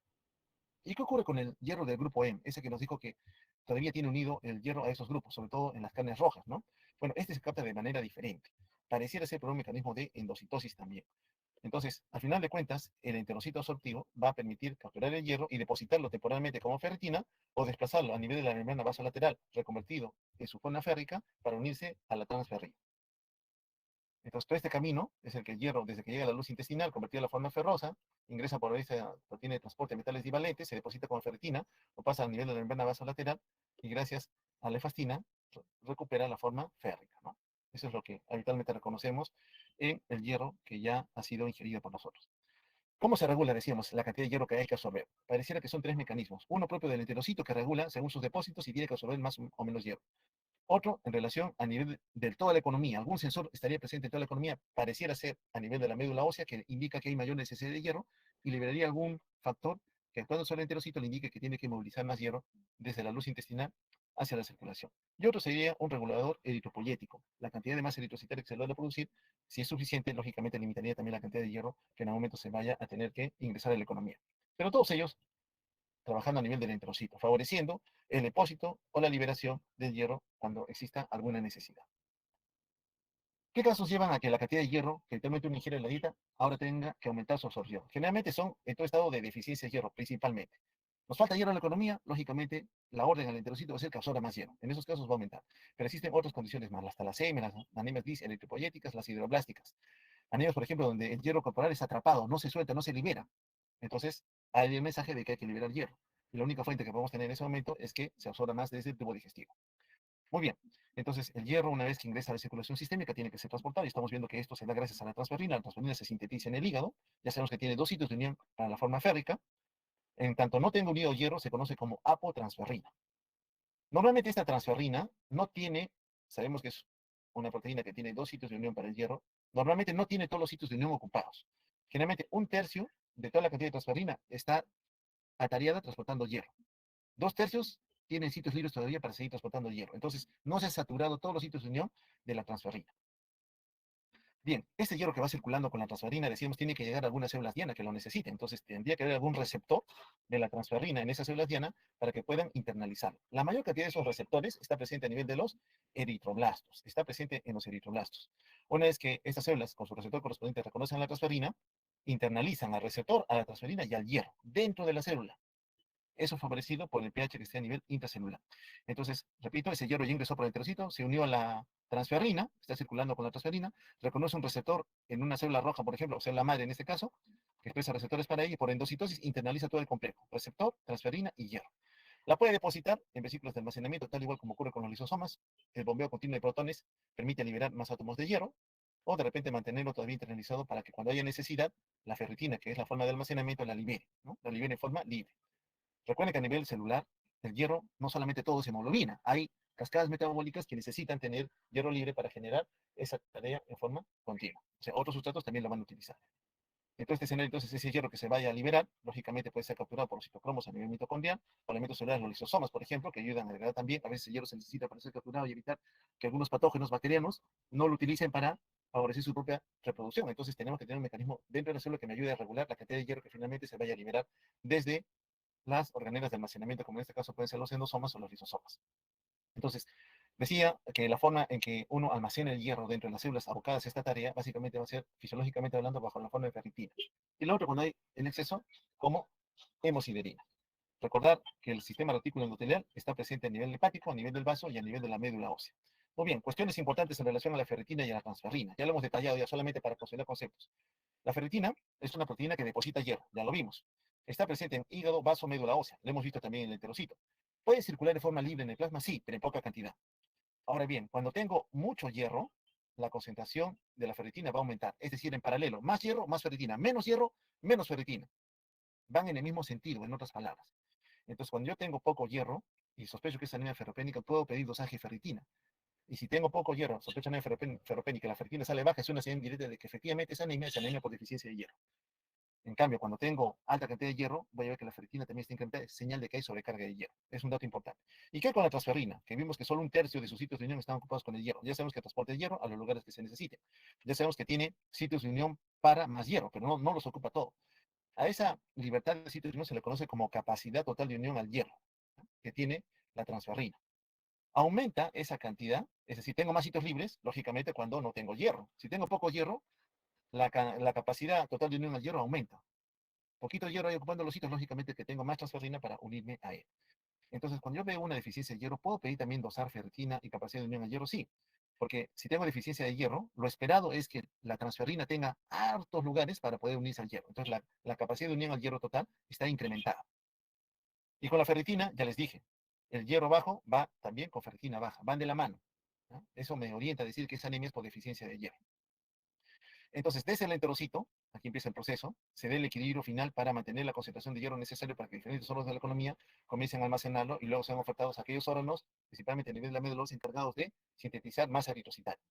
¿Y qué ocurre con el hierro del grupo M? Ese que nos dijo que todavía tiene unido el hierro a esos grupos, sobre todo en las carnes rojas, ¿no? Bueno, este se capta de manera diferente. Pareciera ser por un mecanismo de endocitosis también. Entonces, al final de cuentas, el enterocito absortivo va a permitir capturar el hierro y depositarlo temporalmente como ferritina o desplazarlo a nivel de la membrana vasolateral, reconvertido en su forma férrica para unirse a la transferrina. Entonces, todo este camino es el que el hierro, desde que llega a la luz intestinal, convertido a la forma ferrosa, ingresa por esta proteína de transporte de metales divalentes, se deposita como ferritina o pasa a nivel de la membrana vasolateral y gracias a la efastina recupera la forma férrica, ¿no? Eso es lo que habitualmente reconocemos en el hierro que ya ha sido ingerido por nosotros. ¿Cómo se regula, decíamos, la cantidad de hierro que hay que absorber? Pareciera que son tres mecanismos. Uno propio del enterocito que regula según sus depósitos y tiene que absorber más o menos hierro. Otro en relación a nivel de toda la economía. Algún sensor estaría presente en toda la economía, pareciera ser a nivel de la médula ósea, que indica que hay mayor necesidad de hierro, y liberaría algún factor que actuando sobre el enterocito le indique que tiene que movilizar más hierro desde la luz intestinal hacia la circulación. Y otro sería un regulador eritropoyético. La cantidad de masa eritrocitaria que se logra producir, si es suficiente, lógicamente limitaría también la cantidad de hierro que en algún momento se vaya a tener que ingresar a la economía. Pero todos ellos trabajando a nivel del enterocito, favoreciendo el depósito o la liberación del hierro cuando exista alguna necesidad. ¿Qué casos llevan a que la cantidad de hierro que actualmente uno ingiere en la dieta ahora tenga que aumentar su absorción? Generalmente son en todo estado de deficiencia de hierro, principalmente. Nos falta hierro en la economía, lógicamente la orden al enterocito va a ser que absorba más hierro. En esos casos va a aumentar. Pero existen otras condiciones más, las talasemias, las anemias eritropoyéticas, las hidroblásticas. Anemias, por ejemplo, donde el hierro corporal es atrapado, no se suelta, no se libera. Entonces, hay el mensaje de que hay que liberar hierro. Y la única fuente que podemos tener en ese momento es que se absorba más desde el tubo digestivo. Muy bien. Entonces, el hierro, una vez que ingresa a la circulación sistémica, tiene que ser transportado. Y estamos viendo que esto se da gracias a la transferrina. La transferrina se sintetiza en el hígado. Ya sabemos que tiene dos sitios de unión para la forma férrica. En tanto no tenga unido hierro, se conoce como apotransferrina. Normalmente esta transferrina no tiene, sabemos que es una proteína que tiene dos sitios de unión para el hierro. Normalmente no tiene todos los sitios de unión ocupados. Generalmente un tercio de toda la cantidad de transferrina está atareada transportando hierro. Dos tercios tienen sitios libres todavía para seguir transportando hierro. Entonces, no se ha saturado todos los sitios de unión de la transferrina. Bien, este hierro que va circulando con la transferrina, decíamos, tiene que llegar a algunas células diana que lo necesiten. Entonces, tendría que haber algún receptor de la transferrina en esas células diana para que puedan internalizarlo. La mayor cantidad de esos receptores está presente a nivel de los eritroblastos. Está presente en los eritroblastos. Una vez que estas células, con su receptor correspondiente, reconocen la transferina, internalizan al receptor, a la transferina y al hierro dentro de la célula. Eso favorecido por el pH que esté a nivel intracelular. Entonces, repito, ese hierro ya ingresó por el enterocito, se unió a la transferrina, está circulando con la transferrina, reconoce un receptor en una célula roja, por ejemplo, o célula madre en este caso, que expresa receptores para ella y por endocitosis internaliza todo el complejo, receptor, transferina y hierro. La puede depositar en vesículas de almacenamiento, tal igual como ocurre con los lisosomas. El bombeo continuo de protones permite liberar más átomos de hierro, o de repente mantenerlo todavía internalizado para que cuando haya necesidad, la ferritina, que es la forma de almacenamiento, la libere, ¿no? La libere en forma libre. Recuerden que a nivel celular, el hierro no solamente todo es hemoglobina, hay cascadas metabólicas que necesitan tener hierro libre para generar esa tarea en forma continua. O sea, otros sustratos también lo van a utilizar. Entonces, entonces ese hierro que se vaya a liberar, lógicamente puede ser capturado por los citocromos a nivel mitocondrial, por elementos celulares, los lisosomas, por ejemplo, que ayudan a agregar también. A veces el hierro se necesita para ser capturado y evitar que algunos patógenos bacterianos no lo utilicen para favorecer su propia reproducción. Entonces, tenemos que tener un mecanismo dentro de la célula que me ayude a regular la cantidad de hierro que finalmente se vaya a liberar desde las organelas de almacenamiento, como en este caso pueden ser los endosomas o los lisosomas. Entonces, decía que la forma en que uno almacena el hierro dentro de las células abocadas a esta tarea, básicamente va a ser, fisiológicamente hablando, bajo la forma de ferritina. Y lo otro, cuando hay en exceso, como hemosiderina. Recordar que el sistema retículo endotelial está presente a nivel hepático, a nivel del vaso y a nivel de la médula ósea. Muy bien, cuestiones importantes en relación a la ferritina y a la transferrina. Ya lo hemos detallado ya solamente para considerar conceptos. La ferritina es una proteína que deposita hierro, ya lo vimos. Está presente en hígado, vaso, médula ósea. Lo hemos visto también en el enterocito. ¿Puede circular de forma libre en el plasma? Sí, pero en poca cantidad. Ahora bien, cuando tengo mucho hierro, la concentración de la ferritina va a aumentar. Es decir, en paralelo, más hierro, más ferritina. Menos hierro, menos ferritina. Van en el mismo sentido, en otras palabras. Entonces, cuando yo tengo poco hierro y sospecho que es anemia ferropénica, puedo pedir dosaje de ferritina. Y si tengo poco hierro, sospecho anemia ferropénica, la ferritina sale baja, es una señal directa de que efectivamente es anemia por deficiencia de hierro. En cambio, cuando tengo alta cantidad de hierro, voy a ver que la ferritina también está incrementada, es señal de que hay sobrecarga de hierro. Es un dato importante. ¿Y qué con la transferrina? Que vimos que solo un tercio de sus sitios de unión están ocupados con el hierro. Ya sabemos que transporta el hierro a los lugares que se necesiten. Ya sabemos que tiene sitios de unión para más hierro, pero no los ocupa todo. A esa libertad de sitios de unión se le conoce como capacidad total de unión al hierro, ¿no?, que tiene la transferrina. Aumenta esa cantidad, es decir, tengo más sitios libres, lógicamente, cuando no tengo hierro. Si tengo poco hierro, la capacidad total de unión al hierro aumenta. Poquito hierro ahí ocupando los sitios, lógicamente que tengo más transferrina para unirme a él. Entonces, cuando yo veo una deficiencia de hierro, ¿puedo pedir también dosar ferritina y capacidad de unión al hierro? Sí, porque si tengo deficiencia de hierro, lo esperado es que la transferrina tenga hartos lugares para poder unirse al hierro. Entonces, la capacidad de unión al hierro total está incrementada. Y con la ferritina, ya les dije, el hierro bajo va también con ferritina baja, van de la mano, ¿no? Eso me orienta a decir que esa anemia es por deficiencia de hierro. Entonces, desde el enterocito, aquí empieza el proceso, se da el equilibrio final para mantener la concentración de hierro necesario para que diferentes órganos de la economía comiencen a almacenarlo y luego sean ofertados a aquellos órganos, principalmente a nivel de la médula ósea, encargados de sintetizar masa eritrocitaria.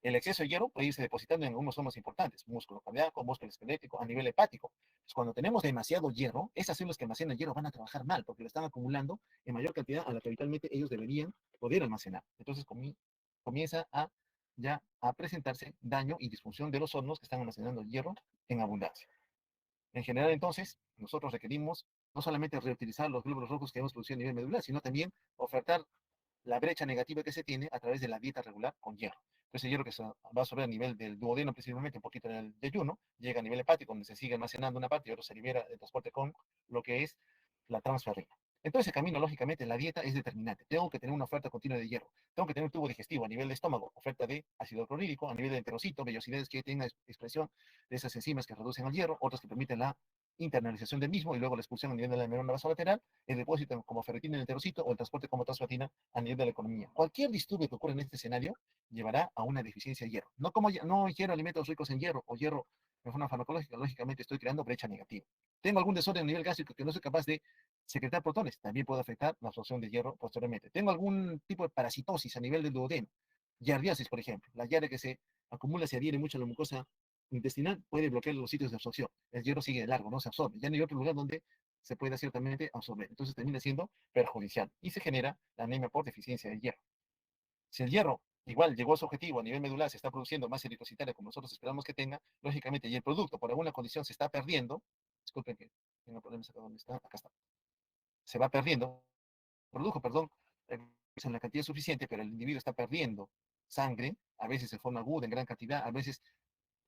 El exceso de hierro puede irse depositando en algunos órganos importantes, músculo cardíaco, músculo esquelético, a nivel hepático. Entonces, cuando tenemos demasiado hierro, esas células que almacenan hierro van a trabajar mal porque lo están acumulando en mayor cantidad a la que habitualmente ellos deberían poder almacenar. Entonces comienza ya a presentarse daño y disfunción de los órganos que están almacenando hierro en abundancia. En general, entonces, nosotros requerimos no solamente reutilizar los glóbulos rojos que hemos producido a nivel medular, sino también ofertar la brecha negativa que se tiene a través de la dieta regular con hierro. Entonces, el hierro que se va a absorber a nivel del duodeno, principalmente un poquito en el yeyuno, llega a nivel hepático, donde se sigue almacenando una parte y otro se libera de transporte con lo que es la transferrina. Entonces, ese camino, lógicamente, la dieta es determinante. Tengo que tener una oferta continua de hierro. Tengo que tener un tubo digestivo a nivel de estómago, oferta de ácido clorhídrico, a nivel de enterocito, vellosidades que tengan expresión de esas enzimas que reducen el hierro, otras que permiten la internalización del mismo y luego la expulsión a nivel de la membrana vasolateral, el depósito como ferritina en el enterocito o el transporte como transferrina a nivel de la economía. Cualquier disturbio que ocurra en este escenario llevará a una deficiencia de hierro. No quiero alimentos ricos en hierro o hierro de forma farmacológica, lógicamente estoy creando brecha negativa. Tengo algún desorden a nivel gástrico que no soy capaz de secretar protones, también puede afectar la absorción de hierro posteriormente. Tengo algún tipo de parasitosis a nivel del duodeno, giardiasis, por ejemplo, la giardia que se acumula, se adhiere mucho a la mucosa intestinal, puede bloquear los sitios de absorción. El hierro sigue de largo, no se absorbe. Ya no hay otro lugar donde se pueda ciertamente absorber. Entonces termina siendo perjudicial y se genera la anemia por deficiencia de hierro. Si el hierro igual llegó a su objetivo a nivel medular, se está produciendo más eritrocitaria como nosotros esperamos que tenga, lógicamente, y el producto por alguna condición se está perdiendo, disculpen que tengo problemas acá donde está, acá está, se va perdiendo, produjo, perdón, en la cantidad suficiente, pero el individuo está perdiendo sangre, a veces de forma aguda, en gran cantidad, a veces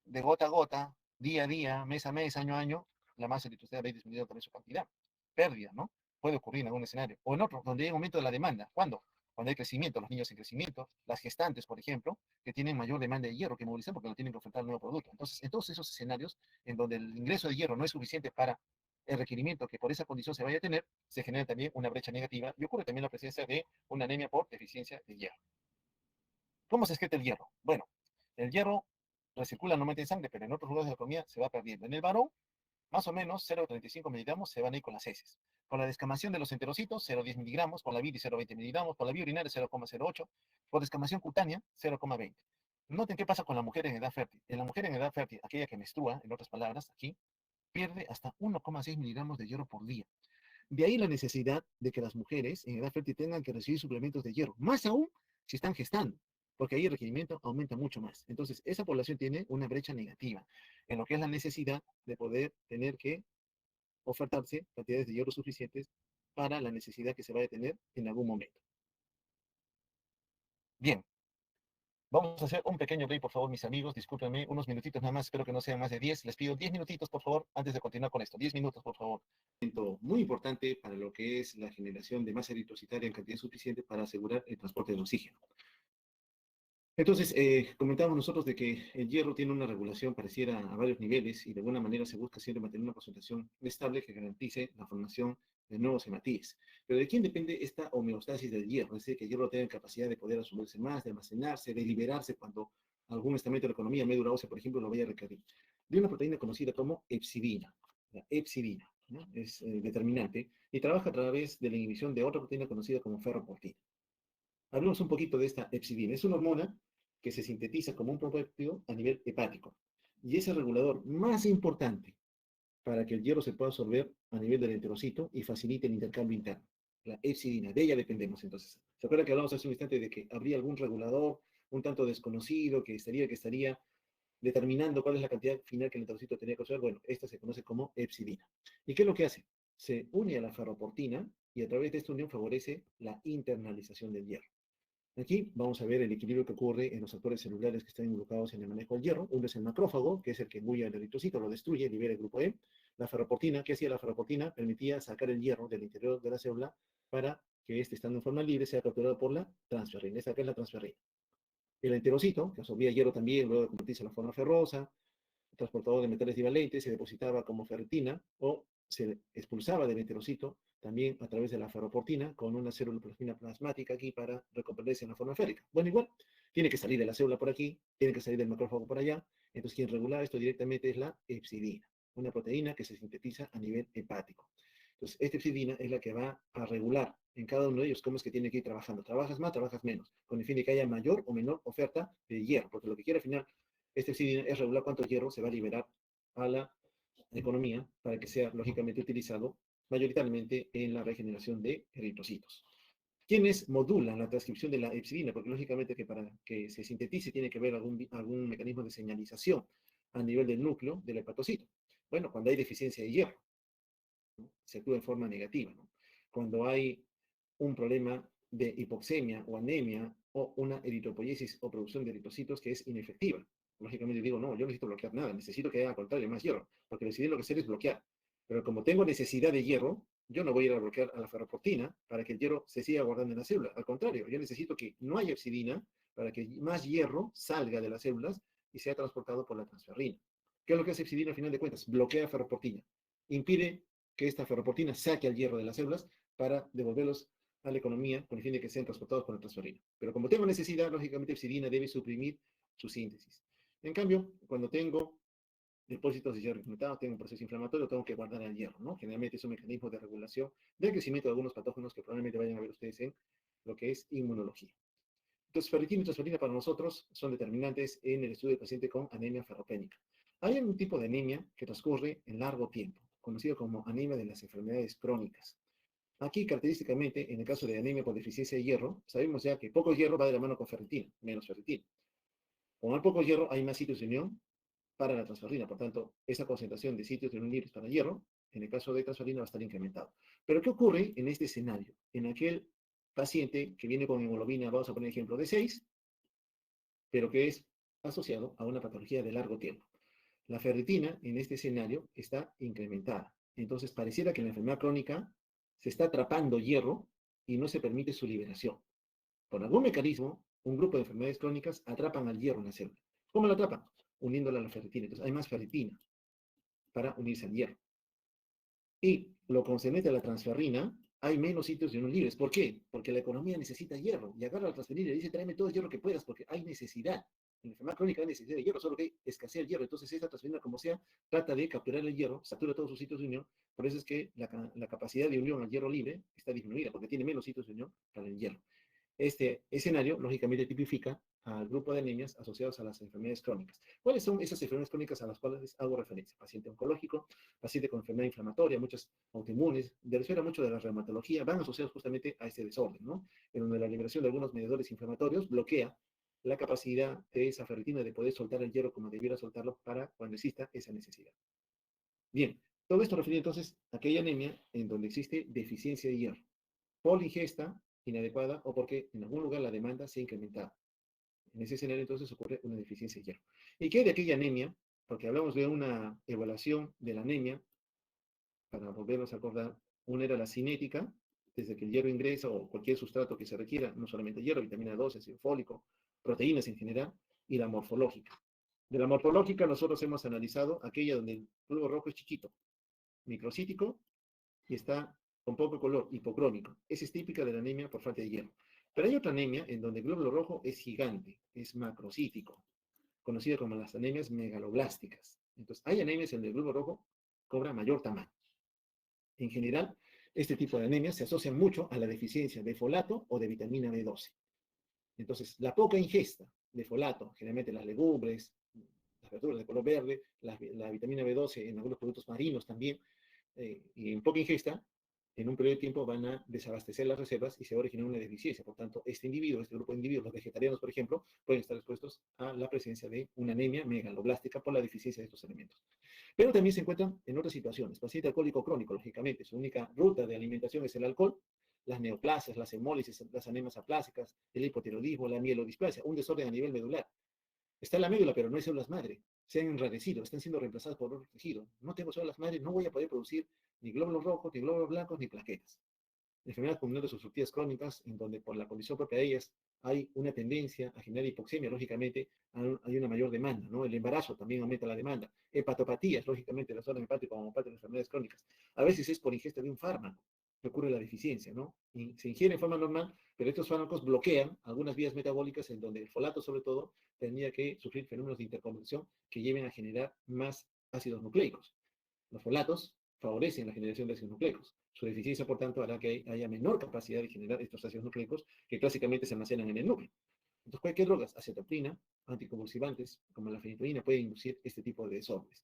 de gota a gota, día a día, mes a mes, año a año, la masa eritrocitaria va a ir disminuyendo también su cantidad. Pérdida, ¿no? Puede ocurrir en algún escenario. O en otro, donde hay aumento de la demanda. ¿Cuándo? Cuando hay crecimiento, los niños en crecimiento, las gestantes, por ejemplo, que tienen mayor demanda de hierro que movilizar porque no tienen que ofertar nuevo producto. Entonces, en todos esos escenarios en donde el ingreso de hierro no es suficiente para el requerimiento que por esa condición se vaya a tener, se genera también una brecha negativa y ocurre también la presencia de una anemia por deficiencia de hierro. ¿Cómo se excreta el hierro? Bueno, el hierro recircula normalmente en sangre, pero en otros lugares de la economía se va perdiendo. En el varón, más o menos 0,35 miligramos se van a ir con las heces. Con la descamación de los enterocitos, 0,10 miligramos, por la bilis 0,20 miligramos, por la vía urinaria 0,08, por descamación cutánea 0,20. Noten qué pasa con la mujer en edad fértil. En la mujer en edad fértil, aquella que menstrua, en otras palabras, aquí, pierde hasta 1,6 miligramos de hierro por día. De ahí la necesidad de que las mujeres en edad fértil tengan que recibir suplementos de hierro, más aún si están gestando, porque ahí el requerimiento aumenta mucho más. Entonces, esa población tiene una brecha negativa en lo que es la necesidad de poder tener que ofertarse cantidades de hierro suficientes para la necesidad que se vaya a tener en algún momento. Bien, vamos a hacer un pequeño break, por favor, mis amigos. Discúlpenme, unos minutitos nada más, espero que no sean más de 10. Les pido 10 minutitos, por favor, antes de continuar con esto. 10 minutos, por favor. Muy importante para lo que es la generación de masa eritrocitaria en cantidad suficiente para asegurar el transporte del oxígeno. Entonces, comentábamos nosotros de que el hierro tiene una regulación pareciera a varios niveles y de alguna manera se busca siempre mantener una concentración estable que garantice la formación de nuevos hematíes. Pero ¿de quién depende esta homeostasis del hierro? Es decir, que el hierro tenga capacidad de poder asumirse más, de almacenarse, de liberarse cuando algún estamento de la economía médula ósea, por ejemplo, lo vaya a requerir. De una proteína conocida como epsidina. La epsidina, ¿no? Es determinante y trabaja a través de la inhibición de otra proteína conocida como ferroportina. Hablemos un poquito de esta epsidina. Es una hormona que se sintetiza como un propéptido a nivel hepático y es el regulador más importante para que el hierro se pueda absorber a nivel del enterocito y facilite el intercambio interno. La epsidina, de ella dependemos entonces. ¿Se acuerdan que hablamos hace un instante de que habría algún regulador un tanto desconocido que estaría determinando cuál es la cantidad final que el enterocito tenía que absorber? Bueno, esta se conoce como epsidina. ¿Y qué es lo que hace? Se une a la ferroportina y a través de esta unión favorece la internalización del hierro. Aquí vamos a ver el equilibrio que ocurre en los actores celulares que están involucrados en el manejo del hierro. Uno es el macrófago, que es el que engulla el eritrocito, lo destruye, libera el grupo E. La ferroportina, ¿qué hacía la ferroportina? Permitía sacar el hierro del interior de la célula para que éste, estando en forma libre, sea capturado por la transferrina. Esta acá es la transferrina. El enterocito, que absorbía hierro también, luego de convertirse en la forma ferrosa, transportador de metales divalentes, se depositaba como ferritina o se expulsaba del enterocito también a través de la ferroportina con una célula plasmática aquí para recomponerse en la forma férica. Bueno, igual, tiene que salir de la célula por aquí, tiene que salir del macrófago por allá, entonces quien regula esto directamente es la epsidina, una proteína que se sintetiza a nivel hepático.
Entonces, esta epsidina es la que va a regular en cada uno de ellos cómo es que tiene que ir trabajando. Trabajas más, trabajas menos, con el fin de que haya mayor o menor oferta de hierro, porque lo que quiere al final esta epsidina es regular cuánto hierro se va a liberar a la economía para que sea lógicamente utilizado mayoritariamente en la regeneración de eritrocitos. ¿Quiénes modulan la transcripción de la epsilina? Porque lógicamente que para que se sintetice tiene que haber algún mecanismo de señalización a nivel del núcleo del hepatocito. Bueno, cuando hay deficiencia de hierro, ¿no? Se actúa en forma negativa, ¿no? Cuando hay un problema de hipoxemia o anemia o una eritropoiesis o producción de eritrocitos que es inefectiva. Lógicamente digo, no, yo no necesito bloquear nada, necesito que haya al contrario más hierro, porque la epsilina lo que hace es bloquear. Pero como tengo necesidad de hierro, yo no voy a ir a bloquear a la ferroportina para que el hierro se siga guardando en la célula. Al contrario, yo necesito que no haya epsilina para que más hierro salga de las células y sea transportado por la transferrina. ¿Qué es lo que hace epsilina a final de cuentas? Bloquea ferroportina. Impide que esta ferroportina saque al hierro de las células para devolverlos a la economía con el fin de que sean transportados por la transferrina. Pero como tengo necesidad, lógicamente epsilina debe suprimir su síntesis. En cambio, cuando tengo depósitos de hierro incrementado, tengo un proceso inflamatorio, tengo que guardar el hierro, ¿no? Generalmente es un mecanismo de regulación del crecimiento de algunos patógenos que probablemente vayan a ver ustedes en lo que es inmunología. Entonces, ferritina y transferrina para nosotros son determinantes en el estudio del paciente con anemia ferropénica. Hay un tipo de anemia que transcurre en largo tiempo, conocido como anemia de las enfermedades crónicas. Aquí, característicamente, en el caso de anemia por deficiencia de hierro, sabemos ya que poco hierro va de la mano con ferritina, menos ferritina. Con el poco hierro hay más sitios de unión para la transferrina, por tanto, esa concentración de sitios de unión libres para hierro, en el caso de transferrina, va a estar incrementado. Pero, ¿qué ocurre en este escenario? En aquel paciente que viene con hemoglobina, vamos a poner ejemplo, de 6, pero que es asociado a una patología de largo tiempo. La ferritina en este escenario está incrementada. Entonces, pareciera que en la enfermedad crónica se está atrapando hierro y no se permite su liberación. Por algún mecanismo, un grupo de enfermedades crónicas atrapan al hierro en la célula. ¿Cómo lo atrapan? Uniéndola a la ferritina. Entonces, hay más ferritina para unirse al hierro. Y lo concerniente a la transferrina, hay menos sitios de unión libres. ¿Por qué? Porque la economía necesita hierro. Y agarra la transferrina y dice, tráeme todo el hierro que puedas, porque hay necesidad. En la enfermedad crónica hay necesidad de hierro, solo que escasea el hierro. Entonces, esta transferina, como sea, trata de capturar el hierro, satura todos sus sitios de unión. Por eso es que la capacidad de unión al hierro libre está disminuida, porque tiene menos sitios de unión para el hierro. Este escenario, lógicamente, tipifica al grupo de anemias asociados a las enfermedades crónicas. ¿Cuáles son esas enfermedades crónicas a las cuales hago referencia? Paciente oncológico, paciente con enfermedad inflamatoria, muchas autoinmunes, refiere mucho de la reumatología, van asociados justamente a este desorden, ¿no? En donde la liberación de algunos mediadores inflamatorios bloquea la capacidad de esa ferritina de poder soltar el hierro como debiera soltarlo para cuando exista esa necesidad. Bien, todo esto refiere entonces a aquella anemia en donde existe deficiencia de hierro por ingesta inadecuada o porque en algún lugar la demanda se ha incrementado. En ese escenario entonces ocurre una deficiencia de hierro. ¿Y qué hay de aquella anemia? Porque hablamos de una evaluación de la anemia, para volvernos a acordar, una era la cinética, desde que el hierro ingresa o cualquier sustrato que se requiera, no solamente hierro, vitamina 12, ácido fólico, proteínas en general, y la morfológica. De la morfológica nosotros hemos analizado aquella donde el glóbulo rojo es chiquito, microcítico, y está con poco color, hipocrómico. Esa es típica de la anemia por falta de hierro. Pero hay otra anemia en donde el glóbulo rojo es gigante, es macrocítico, conocida como las anemias megaloblásticas. Entonces, hay anemias en donde el glóbulo rojo cobra mayor tamaño. En general, este tipo de anemias se asocian mucho a la deficiencia de folato o de vitamina B12. Entonces, la poca ingesta de folato, generalmente las legumbres, las verduras de color verde, la vitamina B12 en algunos productos marinos también, y en poca ingesta, en un periodo de tiempo van a desabastecer las reservas y se va a originar una deficiencia. Por tanto, este individuo, este grupo de individuos, los vegetarianos, por ejemplo, pueden estar expuestos a la presencia de una anemia megaloblástica por la deficiencia de estos elementos. Pero también se encuentran en otras situaciones. Paciente alcohólico crónico, lógicamente, su única ruta de alimentación es el alcohol, las neoplasias, las hemólisis, las anemias aplásicas, el hipotiroidismo, la mielodisplasia, un desorden a nivel medular. Está en la médula, pero no hay células madre. Se han enrarecido, están siendo reemplazadas por otro tejido. No tengo células madre, no voy a poder producir ni glóbulos rojos, ni glóbulos blancos, ni plaquetas. Enfermedades pulmonares obstructivas crónicas, en donde por la condición propia de ellas hay una tendencia a generar hipoxemia, lógicamente hay una mayor demanda, ¿no? El embarazo también aumenta la demanda. Hepatopatías, lógicamente, el desorden hepático como parte de las enfermedades crónicas. A veces es por ingesta de un fármaco que ocurre la deficiencia, ¿no? Y se ingiere en forma normal, pero estos fármacos bloquean algunas vías metabólicas en donde el folato, sobre todo, tendría que sufrir fenómenos de interconversión que lleven a generar más ácidos nucleicos. Los folatos favorecen la generación de ácidos nucleicos. Su deficiencia, por tanto, hará que haya menor capacidad de generar estos ácidos nucleicos que clásicamente se almacenan en el núcleo. Entonces, cualquier drogas, acetoprina, anticonvulsivantes, como la fenitoína, pueden inducir este tipo de desórdenes.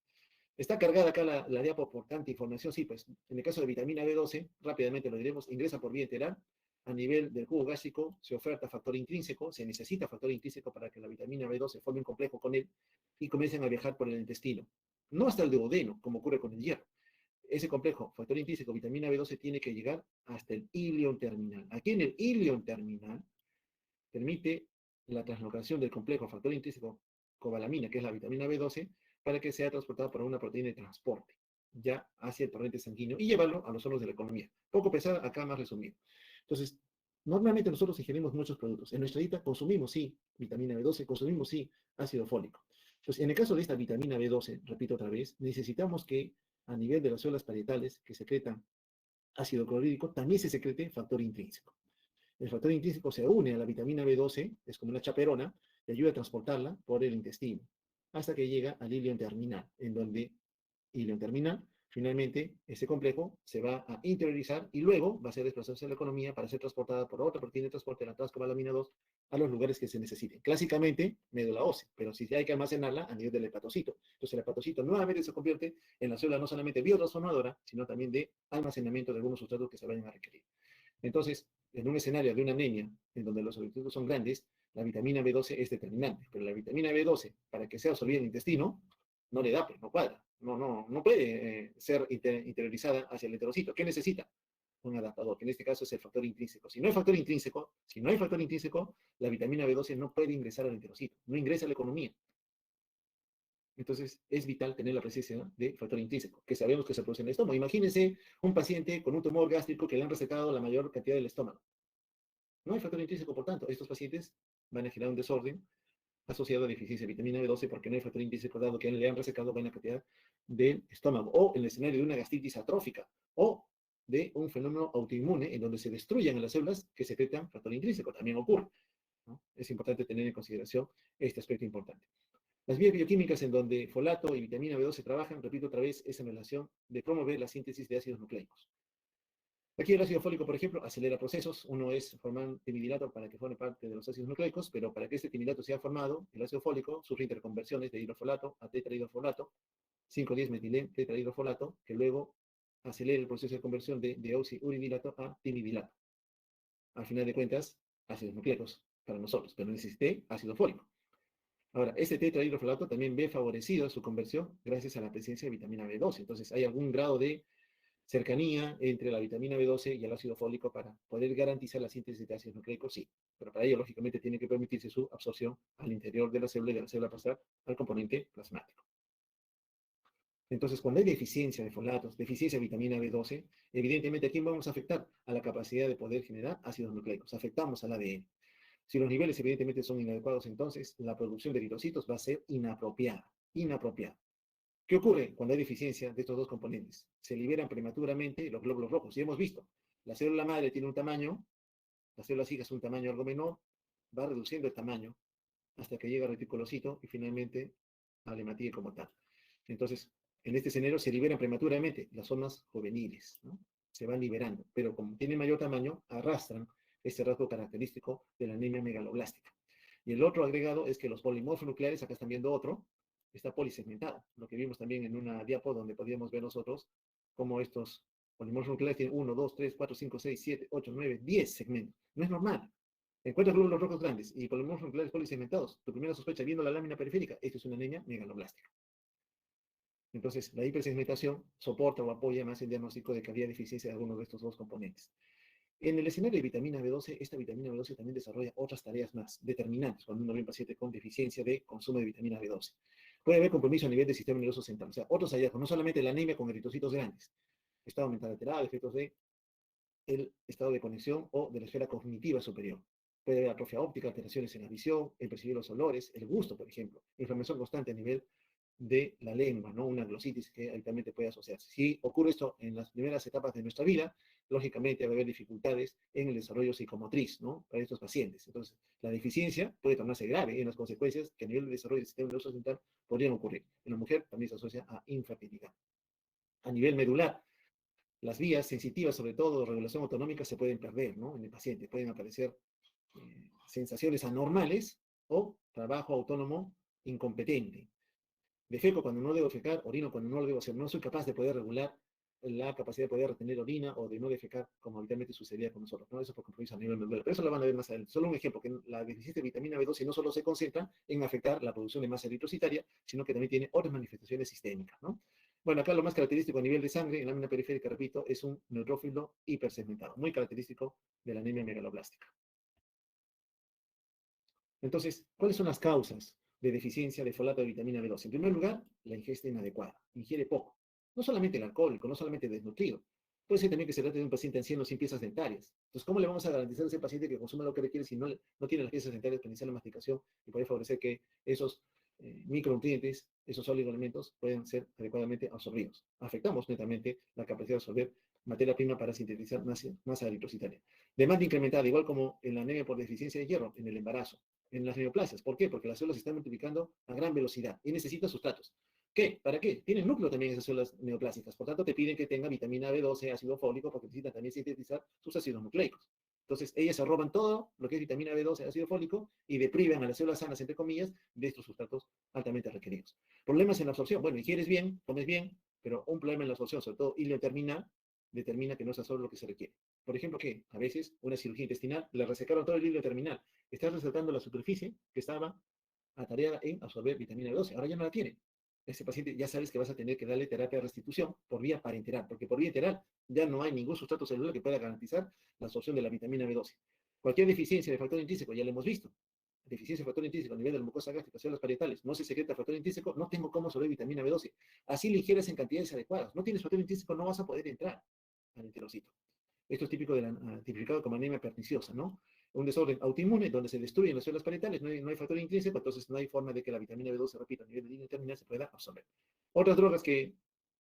Está cargada acá la diapo por tanta información, sí, pues en el caso de vitamina B12, rápidamente lo diremos, ingresa por vía enteral, a nivel del cubo gástrico se oferta factor intrínseco, se necesita factor intrínseco para que la vitamina B12 forme un complejo con él y comiencen a viajar por el intestino. No hasta el duodeno, como ocurre con el hierro. Ese complejo, factor intrínseco, vitamina B12, tiene que llegar hasta el ilion terminal. Aquí en el ilion terminal permite la translocación del complejo factor intrínseco cobalamina, que es la vitamina B12, para que sea transportada por una proteína de transporte, ya hacia el torrente sanguíneo y llevarlo a los órganos de la economía. Poco pesada, acá más resumido. Entonces, normalmente nosotros ingerimos muchos productos. En nuestra dieta consumimos, sí, vitamina B12, consumimos, sí, ácido fólico. Entonces, en el caso de esta vitamina B12, repito otra vez, necesitamos que a nivel de las células parietales que secretan ácido clorhídrico, también se secrete factor intrínseco. El factor intrínseco se une a la vitamina B12, es como una chaperona, y ayuda a transportarla por el intestino, hasta que llega al ilion terminal, en donde ilion terminal, finalmente, ese complejo se va a interiorizar y luego va a ser desplazado hacia la economía para ser transportada por otra proteína de transporte, la transcobalamina 2, a los lugares que se necesiten. Clásicamente, médula ósea, pero si hay que almacenarla a nivel del hepatocito. Entonces, el hepatocito nuevamente se convierte en la célula no solamente biotransformadora, sino también de almacenamiento de algunos sustratos que se vayan a requerir. Entonces, en un escenario de una anemia, en donde los eritrocitos son grandes, la vitamina B12 es determinante, pero la vitamina B12, para que sea absorbida en el intestino, no le da, pues, no cuadra, no puede ser interiorizada hacia el enterocito. ¿Qué necesita? Un adaptador, que en este caso es el factor intrínseco. Si no hay factor intrínseco, la vitamina B12 no puede ingresar al enterocito, no ingresa a la economía. Entonces, es vital tener la presencia de factor intrínseco, que sabemos que se produce en el estómago. Imagínense un paciente con un tumor gástrico que le han recetado la mayor cantidad del estómago. No hay factor intrínseco, por tanto, estos pacientes van a generar un desorden asociado a deficiencia de vitamina B12 porque no hay factor intrínseco dado que le han resecado buena cantidad del estómago, o en el escenario de una gastritis atrófica, o de un fenómeno autoinmune en donde se destruyan las células que secretan factor intrínseco, también ocurre, ¿no? Es importante tener en consideración este aspecto importante. Las vías bioquímicas en donde folato y vitamina B12 trabajan, repito otra vez, esa relación de promover la síntesis de ácidos nucleicos. Aquí el ácido fólico, por ejemplo, acelera procesos. Uno es formar timidilato para que forme parte de los ácidos nucleicos, pero para que este timidilato sea formado, el ácido fólico sufre interconversiones de hidrofolato a tetrahidrofolato, 5,10 tetrahidrofolato, que luego acelera el proceso de conversión de deoxiurimilato a timidilato. Al final de cuentas, ácidos nucleicos para nosotros, pero necesité ácido fólico. Ahora, este tetrahidrofolato también ve favorecido su conversión gracias a la presencia de vitamina B12. Entonces, hay algún grado de cercanía entre la vitamina B12 y el ácido fólico para poder garantizar la síntesis de ácidos nucleicos, sí. Pero para ello, lógicamente, tiene que permitirse su absorción al interior de la célula y de la célula pasar al componente plasmático. Entonces, cuando hay deficiencia de folatos, deficiencia de vitamina B12, evidentemente, ¿a quién vamos a afectar? A la capacidad de poder generar ácidos nucleicos. Afectamos al ADN. Si los niveles evidentemente son inadecuados, entonces la producción de eritrocitos va a ser inapropiada. Inapropiada. ¿Qué ocurre cuando hay deficiencia de estos dos componentes? Se liberan prematuramente los glóbulos rojos. Y hemos visto, la célula madre tiene un tamaño, la célula hija es un tamaño algo menor, va reduciendo el tamaño hasta que llega al reticulocito y finalmente a la hematía como tal. Entonces, en este escenario se liberan prematuramente las zonas juveniles, ¿no? Se van liberando, pero como tienen mayor tamaño, arrastran este rasgo característico de la anemia megaloblástica. Y el otro agregado es que los polimorfos nucleares, acá están viendo otro, está polisegmentado, lo que vimos también en una diapo donde podíamos ver nosotros cómo estos polimorfos nucleares tienen 1, 2, 3, 4, 5, 6, 7, 8, 9, 10 segmentos. No es normal. Encuentras glóbulos rojos grandes y polimorfos nucleares polisegmentados. Tu primera sospecha viendo la lámina periférica, esto es una anemia megaloblástica. Entonces, la hipersegmentación soporta o apoya más el diagnóstico de que había deficiencia de alguno de estos dos componentes. En el escenario de vitamina B12, esta vitamina B12 también desarrolla otras tareas más determinantes cuando uno ve un paciente con deficiencia de consumo de vitamina B12. Puede haber compromiso a nivel del sistema nervioso central, o sea, otros hallazgos, no solamente la anemia con eritrocitos grandes, estado mental alterado, efectos de el estado de conexión o de la esfera cognitiva superior. Puede haber atrofia óptica, alteraciones en la visión, el percibir los olores, el gusto, por ejemplo, inflamación constante a nivel de la lengua, ¿no? Una glositis que habitualmente puede asociarse. Si ocurre esto en las primeras etapas de nuestra vida, lógicamente va a haber dificultades en el desarrollo psicomotriz, ¿no? Para estos pacientes. Entonces, la deficiencia puede tornarse grave en las consecuencias que a nivel de desarrollo del sistema nervioso central podrían ocurrir. En la mujer también se asocia a infertilidad. a nivel medular. Las vías sensitivas, sobre todo de regulación autonómica, se pueden perder, ¿no? En el paciente pueden aparecer sensaciones anormales o trabajo autónomo incompetente. Defeco cuando no debo defecar, orino cuando no lo debo hacer. No soy capaz de poder regular la capacidad de poder retener orina o de no defecar como habitualmente sucedía con nosotros, ¿no? Eso por compromiso a nivel medular. Pero eso lo van a ver más adelante. Solo un ejemplo, que la deficiencia de vitamina B12 no solo se concentra en afectar la producción de masa eritrocitaria, sino que también tiene otras manifestaciones sistémicas, ¿no? Bueno, acá lo más característico a nivel de sangre, en la lámina periférica, repito, es un neutrófilo hipersegmentado, muy característico de la anemia megaloblástica. Entonces, ¿cuáles son las causas de deficiencia de folato de vitamina B12? En primer lugar, la ingesta inadecuada. Ingiere poco. No solamente el alcohólico, no solamente el desnutrido. Puede ser también que se trate de un paciente anciano sin piezas dentarias. Entonces, ¿cómo le vamos a garantizar a ese paciente que consuma lo que requiere si no tiene las piezas dentarias para iniciar la masticación y poder favorecer que esos micronutrientes, esos oligoelementos puedan ser adecuadamente absorbidos? Afectamos netamente la capacidad de absorber materia prima para sintetizar masa eritrocitaria. Demanda incrementada, igual como en la anemia por deficiencia de hierro, en el embarazo, en las neoplasias. ¿Por qué? Porque las células se están multiplicando a gran velocidad y necesitan sustratos. ¿Qué? ¿Para qué? Tienen núcleo también esas células neoplásicas. Por tanto, te piden que tenga vitamina B12, ácido fólico, porque necesitan también sintetizar sus ácidos nucleicos. Entonces, ellas se roban todo lo que es vitamina B12, ácido fólico, y depriven a las células sanas, entre comillas, de estos sustratos altamente requeridos. Problemas en la absorción. Bueno, ingieres bien, comes bien, pero un problema en la absorción, sobre todo hilo terminal, determina que no es absorbe lo que se requiere. Por ejemplo, que a veces una cirugía intestinal le resecaron todo el hilo terminal. Estás resaltando la superficie que estaba atareada en absorber vitamina B12. Ahora ya no la tiene. Ese paciente ya sabes que vas a tener que darle terapia de restitución por vía parenteral, porque por vía enteral ya no hay ningún sustrato celular que pueda garantizar la absorción de la vitamina B12. Cualquier deficiencia de factor intrínseco, ya lo hemos visto. Deficiencia de factor intrínseco a nivel de la mucosa gástrica, células parietales, no se secreta factor intrínseco, no tengo cómo absorber vitamina B12. Así le ingieres en cantidades adecuadas. No tienes factor intrínseco, no vas a poder entrar al enterocito. Esto es típico de la, tipificado como anemia perniciosa, ¿no? Un desorden autoinmune donde se destruyen las células parietales, no hay factor intrínseco, entonces no hay forma de que la vitamina B12, repito, a nivel de línea terminal se pueda absorber. Otras drogas que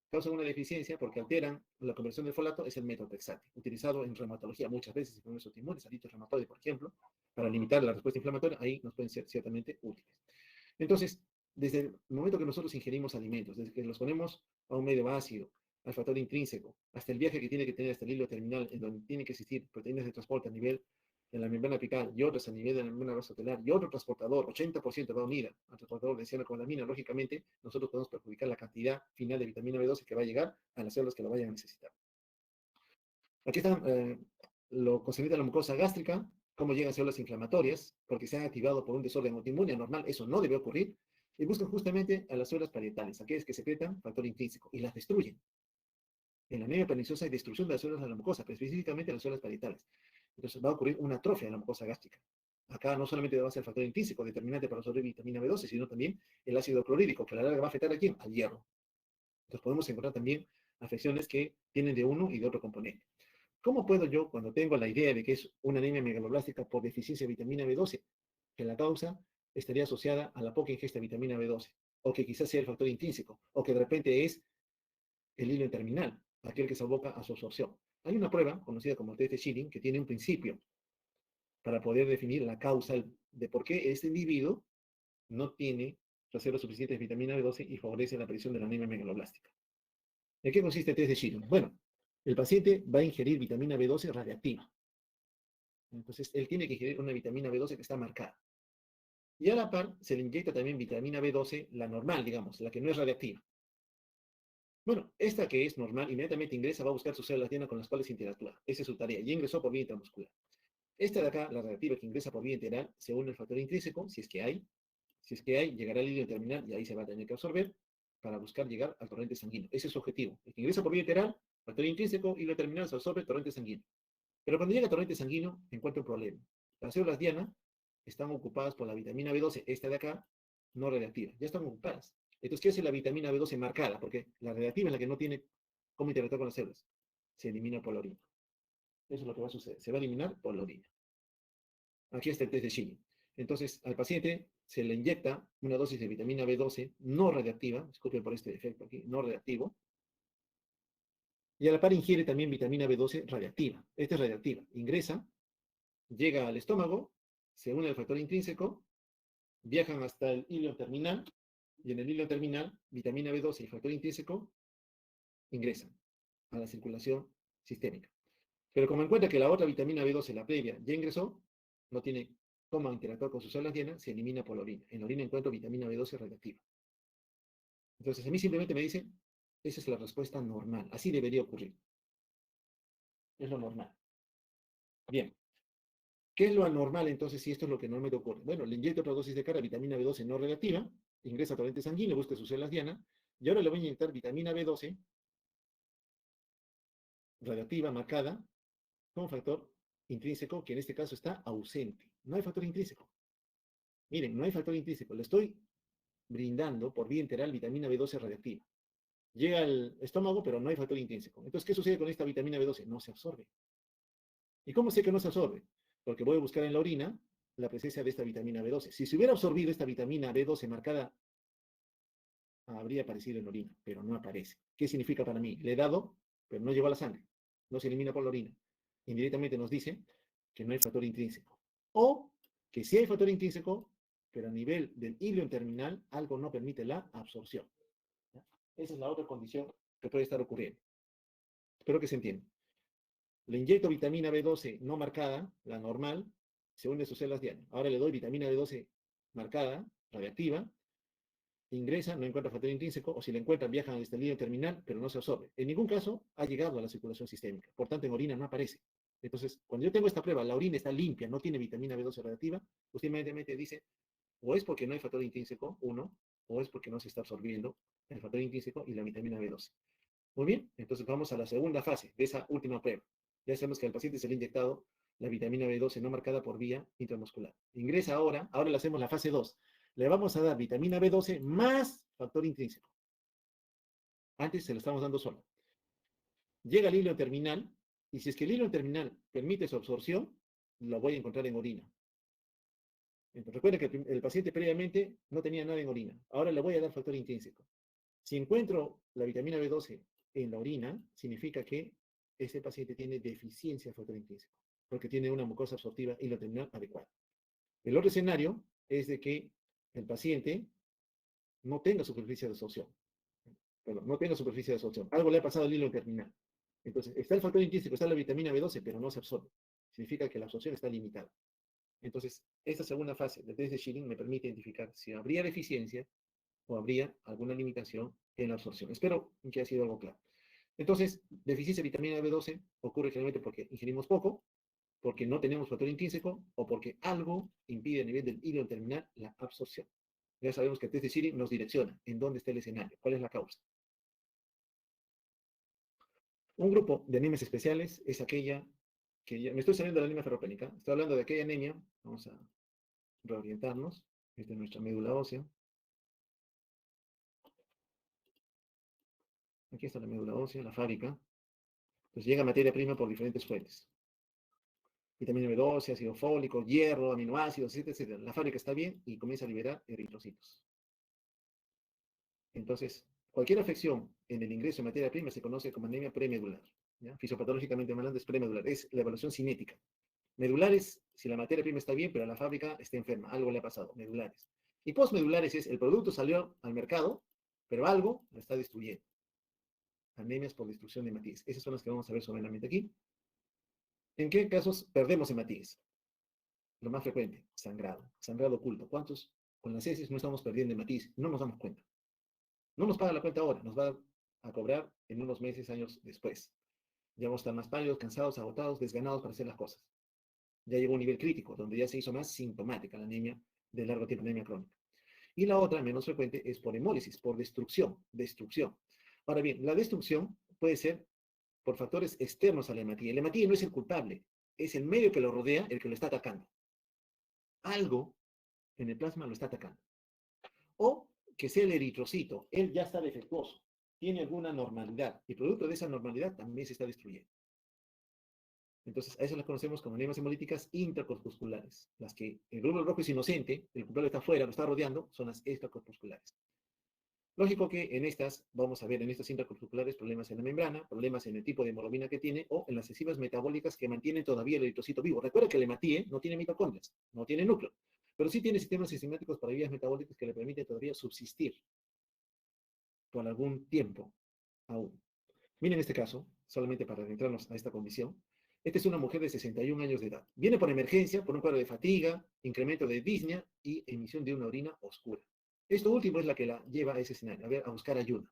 causan una deficiencia porque alteran la conversión del folato es el metotrexate, utilizado en reumatología muchas veces en enfermedades autoinmunes, artritis reumatoide, por ejemplo, para limitar la respuesta inflamatoria, ahí nos pueden ser ciertamente útiles. Entonces, desde el momento que nosotros ingerimos alimentos, desde que los ponemos a un medio ácido, al factor intrínseco, hasta el viaje que tiene que tener hasta el hilo terminal, en donde tiene que existir proteínas de transporte a nivel de la membrana apical y otras a nivel de la membrana vasotelar y otro transportador, 80% va unida al transportador de cianocobalamina, lógicamente nosotros podemos perjudicar la cantidad final de vitamina B12 que va a llegar a las células que lo vayan a necesitar. Aquí está lo concerniente a la mucosa gástrica, cómo llegan células inflamatorias, porque se han activado por un desorden autoinmune anormal, eso no debe ocurrir, y buscan justamente a las células parietales, aquellas que secretan factor intrínseco, y las destruyen. En la anemia perniciosa hay destrucción de las células de la mucosa, pero específicamente las células parietales. Entonces va a ocurrir una atrofia de la mucosa gástrica. Acá no solamente va a ser el factor intrínseco determinante para absorber vitamina B12, sino también el ácido clorhídrico, que a la larga va a afectar a quién? Al hierro. Entonces podemos encontrar también afecciones que tienen de uno y de otro componente. ¿Cómo puedo yo, cuando tengo la idea de que es una anemia megaloblástica por deficiencia de vitamina B12, que la causa estaría asociada a la poca ingesta de vitamina B12, o que quizás sea el factor intrínseco, o que de repente es el hilo terminal, aquel que se aboca a su absorción? Hay una prueba conocida como el test de Schilling que tiene un principio para poder definir la causa de por qué este individuo no tiene reservas suficientes de vitamina B12 y favorece la aparición de la anemia megaloblástica. ¿En qué consiste el test de Schilling? Bueno, el paciente va a ingerir vitamina B12 radiactiva. Entonces, él tiene que ingerir una vitamina B12 que está marcada. Y a la par, se le inyecta también vitamina B12, la normal, digamos, la que no es radiactiva. Bueno, esta que es normal, inmediatamente ingresa, va a buscar sus células diana con las cuales interactúa. Esa es su tarea. Y ingresó por vía intramuscular. Esta de acá, la radiactiva que ingresa por vía enteral, se une al factor intrínseco, si es que hay. Si es que hay, llegará al hilo terminal y ahí se va a tener que absorber para buscar llegar al torrente sanguíneo. Ese es su objetivo. El que ingresa por vía enteral, factor intrínseco, hilo terminal, se absorbe torrente sanguíneo. Pero cuando llega al torrente sanguíneo, encuentra un problema. Las células diana están ocupadas por la vitamina B12, esta de acá, no radiactiva. Ya están ocupadas. Entonces, ¿qué hace la vitamina B12 marcada? Porque la radiactiva es la que no tiene cómo interactuar con las células. Se elimina por la orina. Eso es lo que va a suceder. Se va a eliminar por la orina. Aquí está el test de Schilling. Entonces, al paciente se le inyecta una dosis de vitamina B12 no radiactiva, disculpen por este defecto aquí, no radiactivo, y a la par ingiere también vitamina B12 radiactiva. Esta es radiactiva. Ingresa, llega al estómago, se une al factor intrínseco, viajan hasta el hilo terminal, y en el hilo terminal, vitamina B12 y factor intrínseco ingresan a la circulación sistémica. Pero como encuentra que la otra vitamina B12, la previa, ya ingresó, no tiene cómo interactuar con sus células llenas, se elimina por la orina. En la orina encuentro vitamina B12 radioactiva. Entonces, a mí simplemente me dice, esa es la respuesta normal. Así debería ocurrir. Es lo normal. Bien. ¿Qué es lo anormal entonces si esto es lo que normalmente ocurre? Bueno, le inyecto otra dosis de cara, vitamina B12 no reactiva, ingresa a torrente sanguíneo, busca sus células diana, y ahora le voy a inyectar vitamina B12 radiactiva marcada con factor intrínseco, que en este caso está ausente. No hay factor intrínseco. Miren, no hay factor intrínseco. Le estoy brindando por vía enteral vitamina B12 radiactiva. Llega al estómago, pero no hay factor intrínseco. Entonces, ¿qué sucede con esta vitamina B12? No se absorbe. ¿Y cómo sé que no se absorbe? Porque voy a buscar en la orina la presencia de esta vitamina B12. Si se hubiera absorbido esta vitamina B12 marcada, habría aparecido en la orina, pero no aparece. ¿Qué significa para mí? Le he dado, pero no llegó a la sangre. No se elimina por la orina. Indirectamente nos dice que no hay factor intrínseco. O que sí hay factor intrínseco, pero a nivel del hilo terminal, algo no permite la absorción. ¿Ya? Esa es la otra condición que puede estar ocurriendo. Espero que se entienda. Le inyecto vitamina B12 no marcada, la normal, se une a sus células diana. Ahora le doy vitamina B12 marcada, radiactiva, ingresa, no encuentra factor intrínseco, o si la encuentran, viajan al estadio terminal, pero no se absorbe. En ningún caso ha llegado a la circulación sistémica, por tanto en orina no aparece. Entonces, cuando yo tengo esta prueba, la orina está limpia, no tiene vitamina B12 radiactiva, usted inmediatamente dice, o es porque no hay factor intrínseco, uno, o es porque no se está absorbiendo el factor intrínseco y la vitamina B12. Muy bien, entonces vamos a la segunda fase de esa última prueba. Ya sabemos que al paciente se le ha inyectado la vitamina B12 no marcada por vía intramuscular. Ingresa ahora le hacemos la fase 2. Le vamos a dar vitamina B12 más factor intrínseco. Antes se lo estamos dando solo. Llega al hilo terminal, y si es que el hilo terminal permite su absorción, lo voy a encontrar en orina. Entonces, recuerden que el paciente previamente no tenía nada en orina. Ahora le voy a dar factor intrínseco. Si encuentro la vitamina B12 en la orina, significa que ese paciente tiene deficiencia de factor intrínseco, porque tiene una mucosa absortiva hilo terminal adecuada. El otro escenario es de que el paciente no tenga superficie de absorción. Perdón, no tenga superficie de absorción. Algo le ha pasado al hilo terminal. Entonces, está el factor intrínseco, está la vitamina B12, pero no se absorbe. Significa que la absorción está limitada. Entonces, esta segunda fase del test de Schilling me permite identificar si habría deficiencia o habría alguna limitación en la absorción. Espero que haya sido algo claro. Entonces, deficiencia de vitamina B12 ocurre generalmente porque ingerimos poco, porque no tenemos factor intrínseco o porque algo impide a nivel del hilo terminal la absorción. Ya sabemos que el test de Schilling nos direcciona en dónde está el escenario, cuál es la causa. Un grupo de anemias especiales es aquella que ya, me estoy saliendo de la anemia ferropénica, estoy hablando de aquella anemia, vamos a reorientarnos, esta es nuestra médula ósea, aquí está la médula ósea, la fábrica, pues llega materia prima por diferentes fuentes, vitamina B12, ácido fólico, hierro, aminoácidos, etcétera, etcétera. La fábrica está bien y comienza a liberar eritrocitos. Entonces, cualquier afección en el ingreso de materia prima se conoce como anemia premedular. ¿Ya? Fisiopatológicamente hablando es premedular, es la evaluación cinética. Medulares, si la materia prima está bien, pero la fábrica está enferma, algo le ha pasado, medulares. Y postmedulares es el producto salió al mercado, pero algo lo está destruyendo. Anemias por destrucción de hematíes. Esas son las que vamos a ver solamente aquí. ¿En qué casos perdemos hematíes? Lo más frecuente, sangrado, sangrado oculto. ¿Cuántos con las heces no estamos perdiendo hematíes? No nos damos cuenta. No nos paga la cuenta ahora, nos va a cobrar en unos meses, años después. Ya vamos a estar más pálidos, cansados, agotados, desganados para hacer las cosas. Ya llegó a un nivel crítico, donde ya se hizo más sintomática la anemia de largo tiempo, anemia crónica. Y la otra, menos frecuente, es por hemólisis, por destrucción, destrucción. Ahora bien, la destrucción puede ser por factores externos a la hematía. La hematía no es el culpable, es el medio que lo rodea el que lo está atacando. Algo en el plasma lo está atacando. O que sea el eritrocito, él ya está defectuoso, tiene alguna normalidad, y producto de esa normalidad también se está destruyendo. Entonces, a eso las conocemos como anemias hemolíticas intracorpusculares. Las que el glóbulo rojo es inocente, el culpable está afuera, lo está rodeando, son las extracorpusculares. Lógico que en estas, vamos a ver en estas intracorpusculares problemas en la membrana, problemas en el tipo de hemoglobina que tiene o en las enzimas metabólicas que mantienen todavía el eritrocito vivo. Recuerda que el hematíe no tiene mitocondrias, no tiene núcleo, pero sí tiene sistemas enzimáticos para vías metabólicas que le permiten todavía subsistir por algún tiempo aún. Miren este caso, solamente para adentrarnos a esta condición. Esta es una mujer de 61 años de edad. Viene por emergencia, por un cuadro de fatiga, incremento de disnea y emisión de una orina oscura. Esto último es la que la lleva a ese escenario, a buscar ayuda.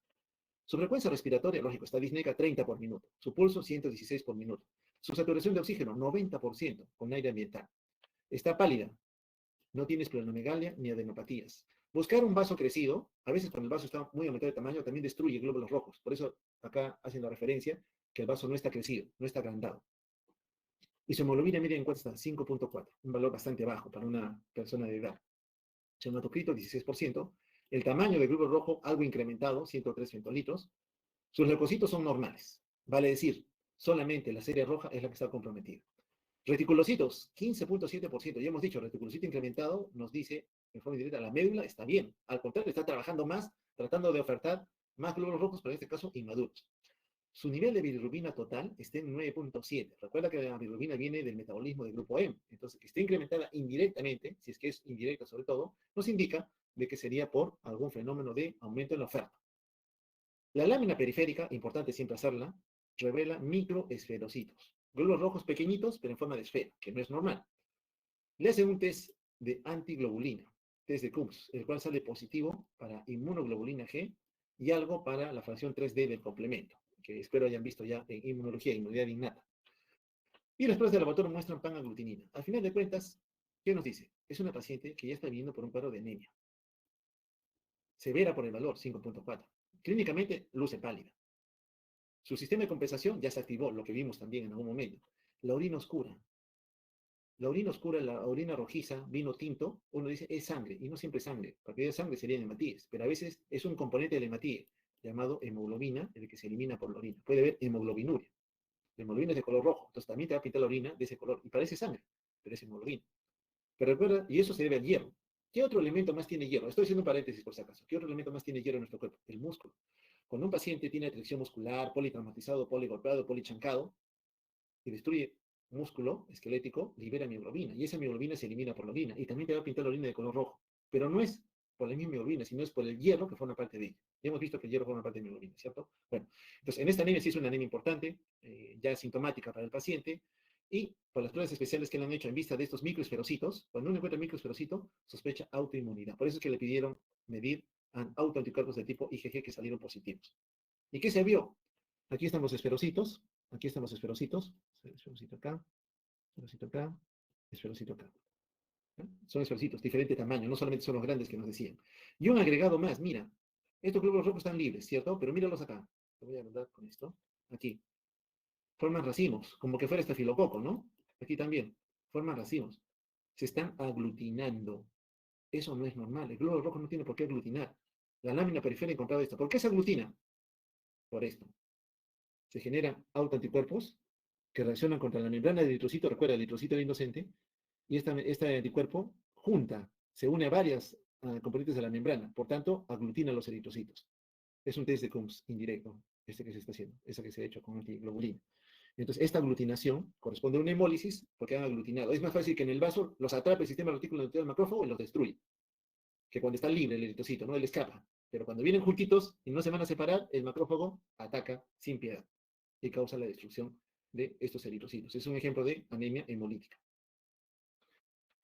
Su frecuencia respiratoria, lógico, está disnéica 30 por minuto. Su pulso 116 por minuto. Su saturación de oxígeno 90% con aire ambiental. Está pálida, no tiene esplenomegalia ni adenopatías. Buscar un vaso crecido, a veces cuando el vaso está muy aumentado de tamaño, también destruye glóbulos rojos. Por eso acá hacen la referencia que el vaso no está crecido, no está agrandado. Y su hemoglobina media en cuánto está, 5.4, un valor bastante bajo para una persona de edad. Su hematocrito 16%, el tamaño del glóbulo rojo algo incrementado, 103 femtolitros. Sus leucocitos son normales, vale decir, solamente la serie roja es la que está comprometida. Reticulocitos, 15.7%. Ya hemos dicho, reticulocito incrementado nos dice, en forma indirecta, la médula está bien. Al contrario, está trabajando más, tratando de ofertar más glóbulos rojos, pero en este caso inmaduros. Su nivel de bilirrubina total está en 9.7. Recuerda que la bilirrubina viene del metabolismo del grupo M. Entonces, que esté incrementada indirectamente, si es que es indirecta sobre todo, nos indica de que sería por algún fenómeno de aumento en la oferta. La lámina periférica, importante siempre hacerla, revela microesferocitos. Glóbulos rojos pequeñitos, pero en forma de esfera, que no es normal. Le hacen un test de antiglobulina, test de Coombs, el cual sale positivo para inmunoglobulina G y algo para la fracción 3D del complemento, que espero hayan visto ya en inmunología, inmunidad innata. Y las pruebas de laboratorio muestran pan-aglutinina. Al final de cuentas, ¿qué nos dice? Es una paciente que ya está viviendo por un cuadro de anemia. Severa por el valor, 5.4. Clínicamente, luce pálida. Su sistema de compensación ya se activó, lo que vimos también en algún momento. La orina oscura. La orina oscura, la orina rojiza, vino tinto, uno dice es sangre, y no siempre es sangre, porque es sangre serían hematíes, pero a veces es un componente de la hematía, llamado hemoglobina, el que se elimina por la orina. Puede haber hemoglobinuria. La hemoglobina es de color rojo, entonces también te va a pintar la orina de ese color, y parece sangre, pero es hemoglobina. Pero recuerda, y eso se debe al hierro. ¿Qué otro elemento más tiene hierro? Estoy haciendo un paréntesis por si acaso. ¿Qué otro elemento más tiene hierro en nuestro cuerpo? El músculo. Cuando un paciente tiene atracción muscular, politraumatizado, poligolpeado, polichancado, y destruye músculo esquelético, libera mioglobina, y esa mioglobina se elimina por la orina, y también te va a pintar la orina de color rojo, pero no es por la misma mioglobina, sino es por el hierro que forma parte de ella. Ya hemos visto que el hierro forma parte de la mioglobina, ¿cierto? Bueno, entonces en esta anemia sí es una anemia importante, ya sintomática para el paciente, y por las pruebas especiales que le han hecho en vista de estos microesferocitos, cuando uno encuentra microesferocito, sospecha autoinmunidad. Por eso es que le pidieron medir autoanticuerpos de tipo IgG que salieron positivos. ¿Y qué se vio? Aquí están los esferocitos, aquí están los esferocitos, esferocito acá, esferocito acá, esferocito acá. ¿No? Son esferocitos, diferente tamaño, no solamente son los grandes que nos decían. Y un agregado más, mira, estos glóbulos rojos están libres, ¿cierto? Pero míralos acá. Te voy a mandar con esto. Aquí. Forman racimos, como que fuera estafilococo, ¿no? Aquí también. Forman racimos. Se están aglutinando. Eso no es normal. El glóbulo rojo no tiene por qué aglutinar. La lámina periférica encontrado esto. ¿Por qué se aglutina? Por esto. Se generan autoanticuerpos que reaccionan contra la membrana del eritrocito, recuerda, el eritrocito era inocente, y este anticuerpo junta, se une a varias componentes de la membrana, por tanto, aglutina los eritrocitos. Es un test de Coombs indirecto, este que se está haciendo, ese que se ha hecho con antiglobulina. Entonces, esta aglutinación corresponde a una hemólisis porque han aglutinado. Es más fácil que en el vaso los atrape el sistema retículo endotelial macrófago y los destruye, que cuando está libre el eritrocito, ¿no? Él escapa. Pero cuando vienen juntitos y no se van a separar, el macrófago ataca sin piedad y causa la destrucción de estos eritrocitos. Es un ejemplo de anemia hemolítica.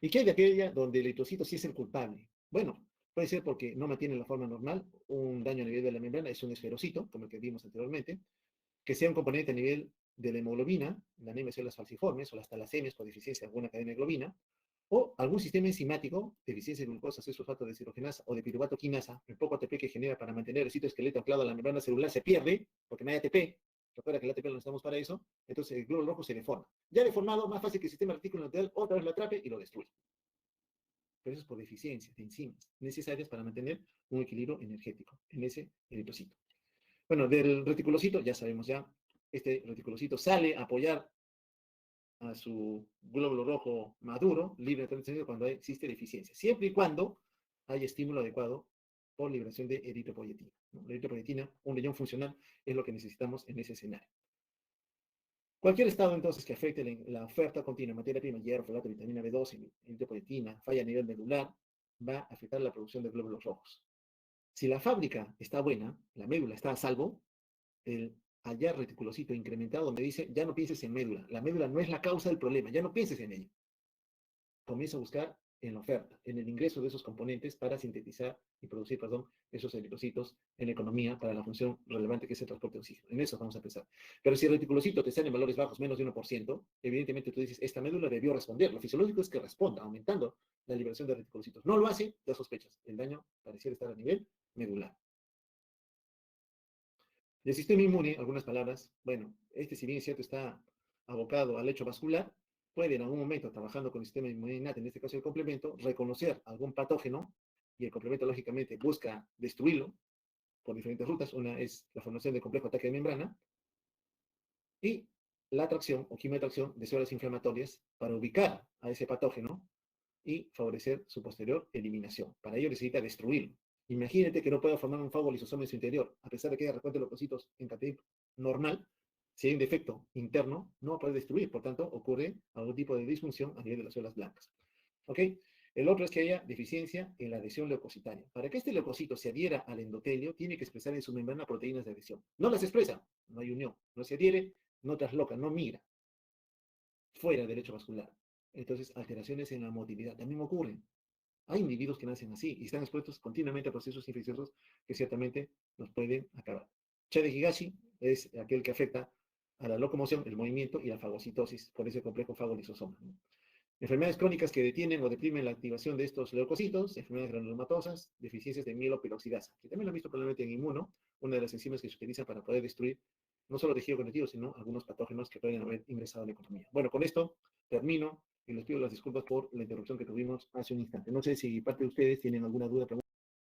¿Y qué hay de aquella donde el eritrocito sí es el culpable? Bueno, puede ser porque no mantiene la forma normal, un daño a nivel de la membrana, es un esferocito, como el que vimos anteriormente, que sea un componente a nivel de la hemoglobina, la anemia de células falciformes o las talasemias por deficiencia de alguna cadena de globina, o algún sistema enzimático, deficiencia de glucosa, sulfato de deshidrogenasa o de piruvato quinasa, el poco ATP que genera para mantener el citoesqueleto anclado a la membrana celular se pierde, porque no hay ATP, recuerda que el ATP lo necesitamos para eso, entonces el glóbulo rojo se deforma. Ya deformado, más fácil que el sistema retículo endotelial otra vez lo atrape y lo destruye. Pero eso es por deficiencia de enzimas necesarias para mantener un equilibrio energético en ese eritrocito. Bueno, del reticulocito, ya sabemos ya, este reticulocito sale a apoyar a su glóbulo rojo maduro, libre de transmisión cuando existe deficiencia, siempre y cuando haya estímulo adecuado por liberación de eritropoyetina, ¿no? La eritropoyetina, un riñón funcional, es lo que necesitamos en ese escenario. Cualquier estado entonces que afecte la oferta continua de materia prima, hierro, folato, vitamina B12, eritropoyetina, falla a nivel medular, va a afectar la producción de glóbulos rojos. Si la fábrica está buena, la médula está a salvo, el allá reticulocito incrementado me dice, ya no pienses en médula. La médula no es la causa del problema, ya no pienses en ella. Comienza a buscar en la oferta, en el ingreso de esos componentes para sintetizar y producir, perdón, esos eritrocitos en la economía para la función relevante que es el transporte de oxígeno. En eso vamos a pensar. Pero si el reticulocito te sale en valores bajos, menos de 1%, evidentemente tú dices, esta médula debió responder. Lo fisiológico es que responda, aumentando la liberación de reticulocitos. No lo hace, ya sospechas. El daño pareciera estar a nivel medular. Y el sistema inmune, algunas palabras, bueno, este si bien es cierto está abocado al hecho vascular, puede en algún momento, trabajando con el sistema inmune innato, en este caso el complemento, reconocer algún patógeno y el complemento lógicamente busca destruirlo por diferentes rutas. Una es la formación del complejo ataque de membrana y la atracción o quimioatracción de células inflamatorias para ubicar a ese patógeno y favorecer su posterior eliminación. Para ello necesita destruirlo. Imagínate que no pueda formar un fagolisosoma en su interior, a pesar de que haya recuento de leucocitos en cantidad normal, si hay un defecto interno, no va a poder destruir, por tanto, ocurre algún tipo de disfunción a nivel de las células blancas. ¿Ok? El otro es que haya deficiencia en la adhesión leucocitaria. Para que este leucocito se adhiera al endotelio, tiene que expresar en su membrana proteínas de adhesión. No las expresa, no hay unión, no se adhiere, no trasloca, no migra, fuera del lecho vascular. Entonces, alteraciones en la motilidad también ocurren. Hay individuos que nacen así y están expuestos continuamente a procesos infecciosos que ciertamente nos pueden acabar. Shade Higashi es aquel que afecta a la locomoción, el movimiento y la fagocitosis por ese complejo fagolisosoma, ¿no? Enfermedades crónicas que detienen o deprimen la activación de estos leucocitos, enfermedades granulomatosas, deficiencias de mieloperoxidasa, que también lo han visto probablemente en inmuno, una de las enzimas que se utiliza para poder destruir no solo tejido conectivo, sino algunos patógenos que pueden haber ingresado a la economía. Bueno, con esto termino y les pido las disculpas por la interrupción que tuvimos hace un instante. No sé si parte de ustedes tienen alguna duda, pregunta.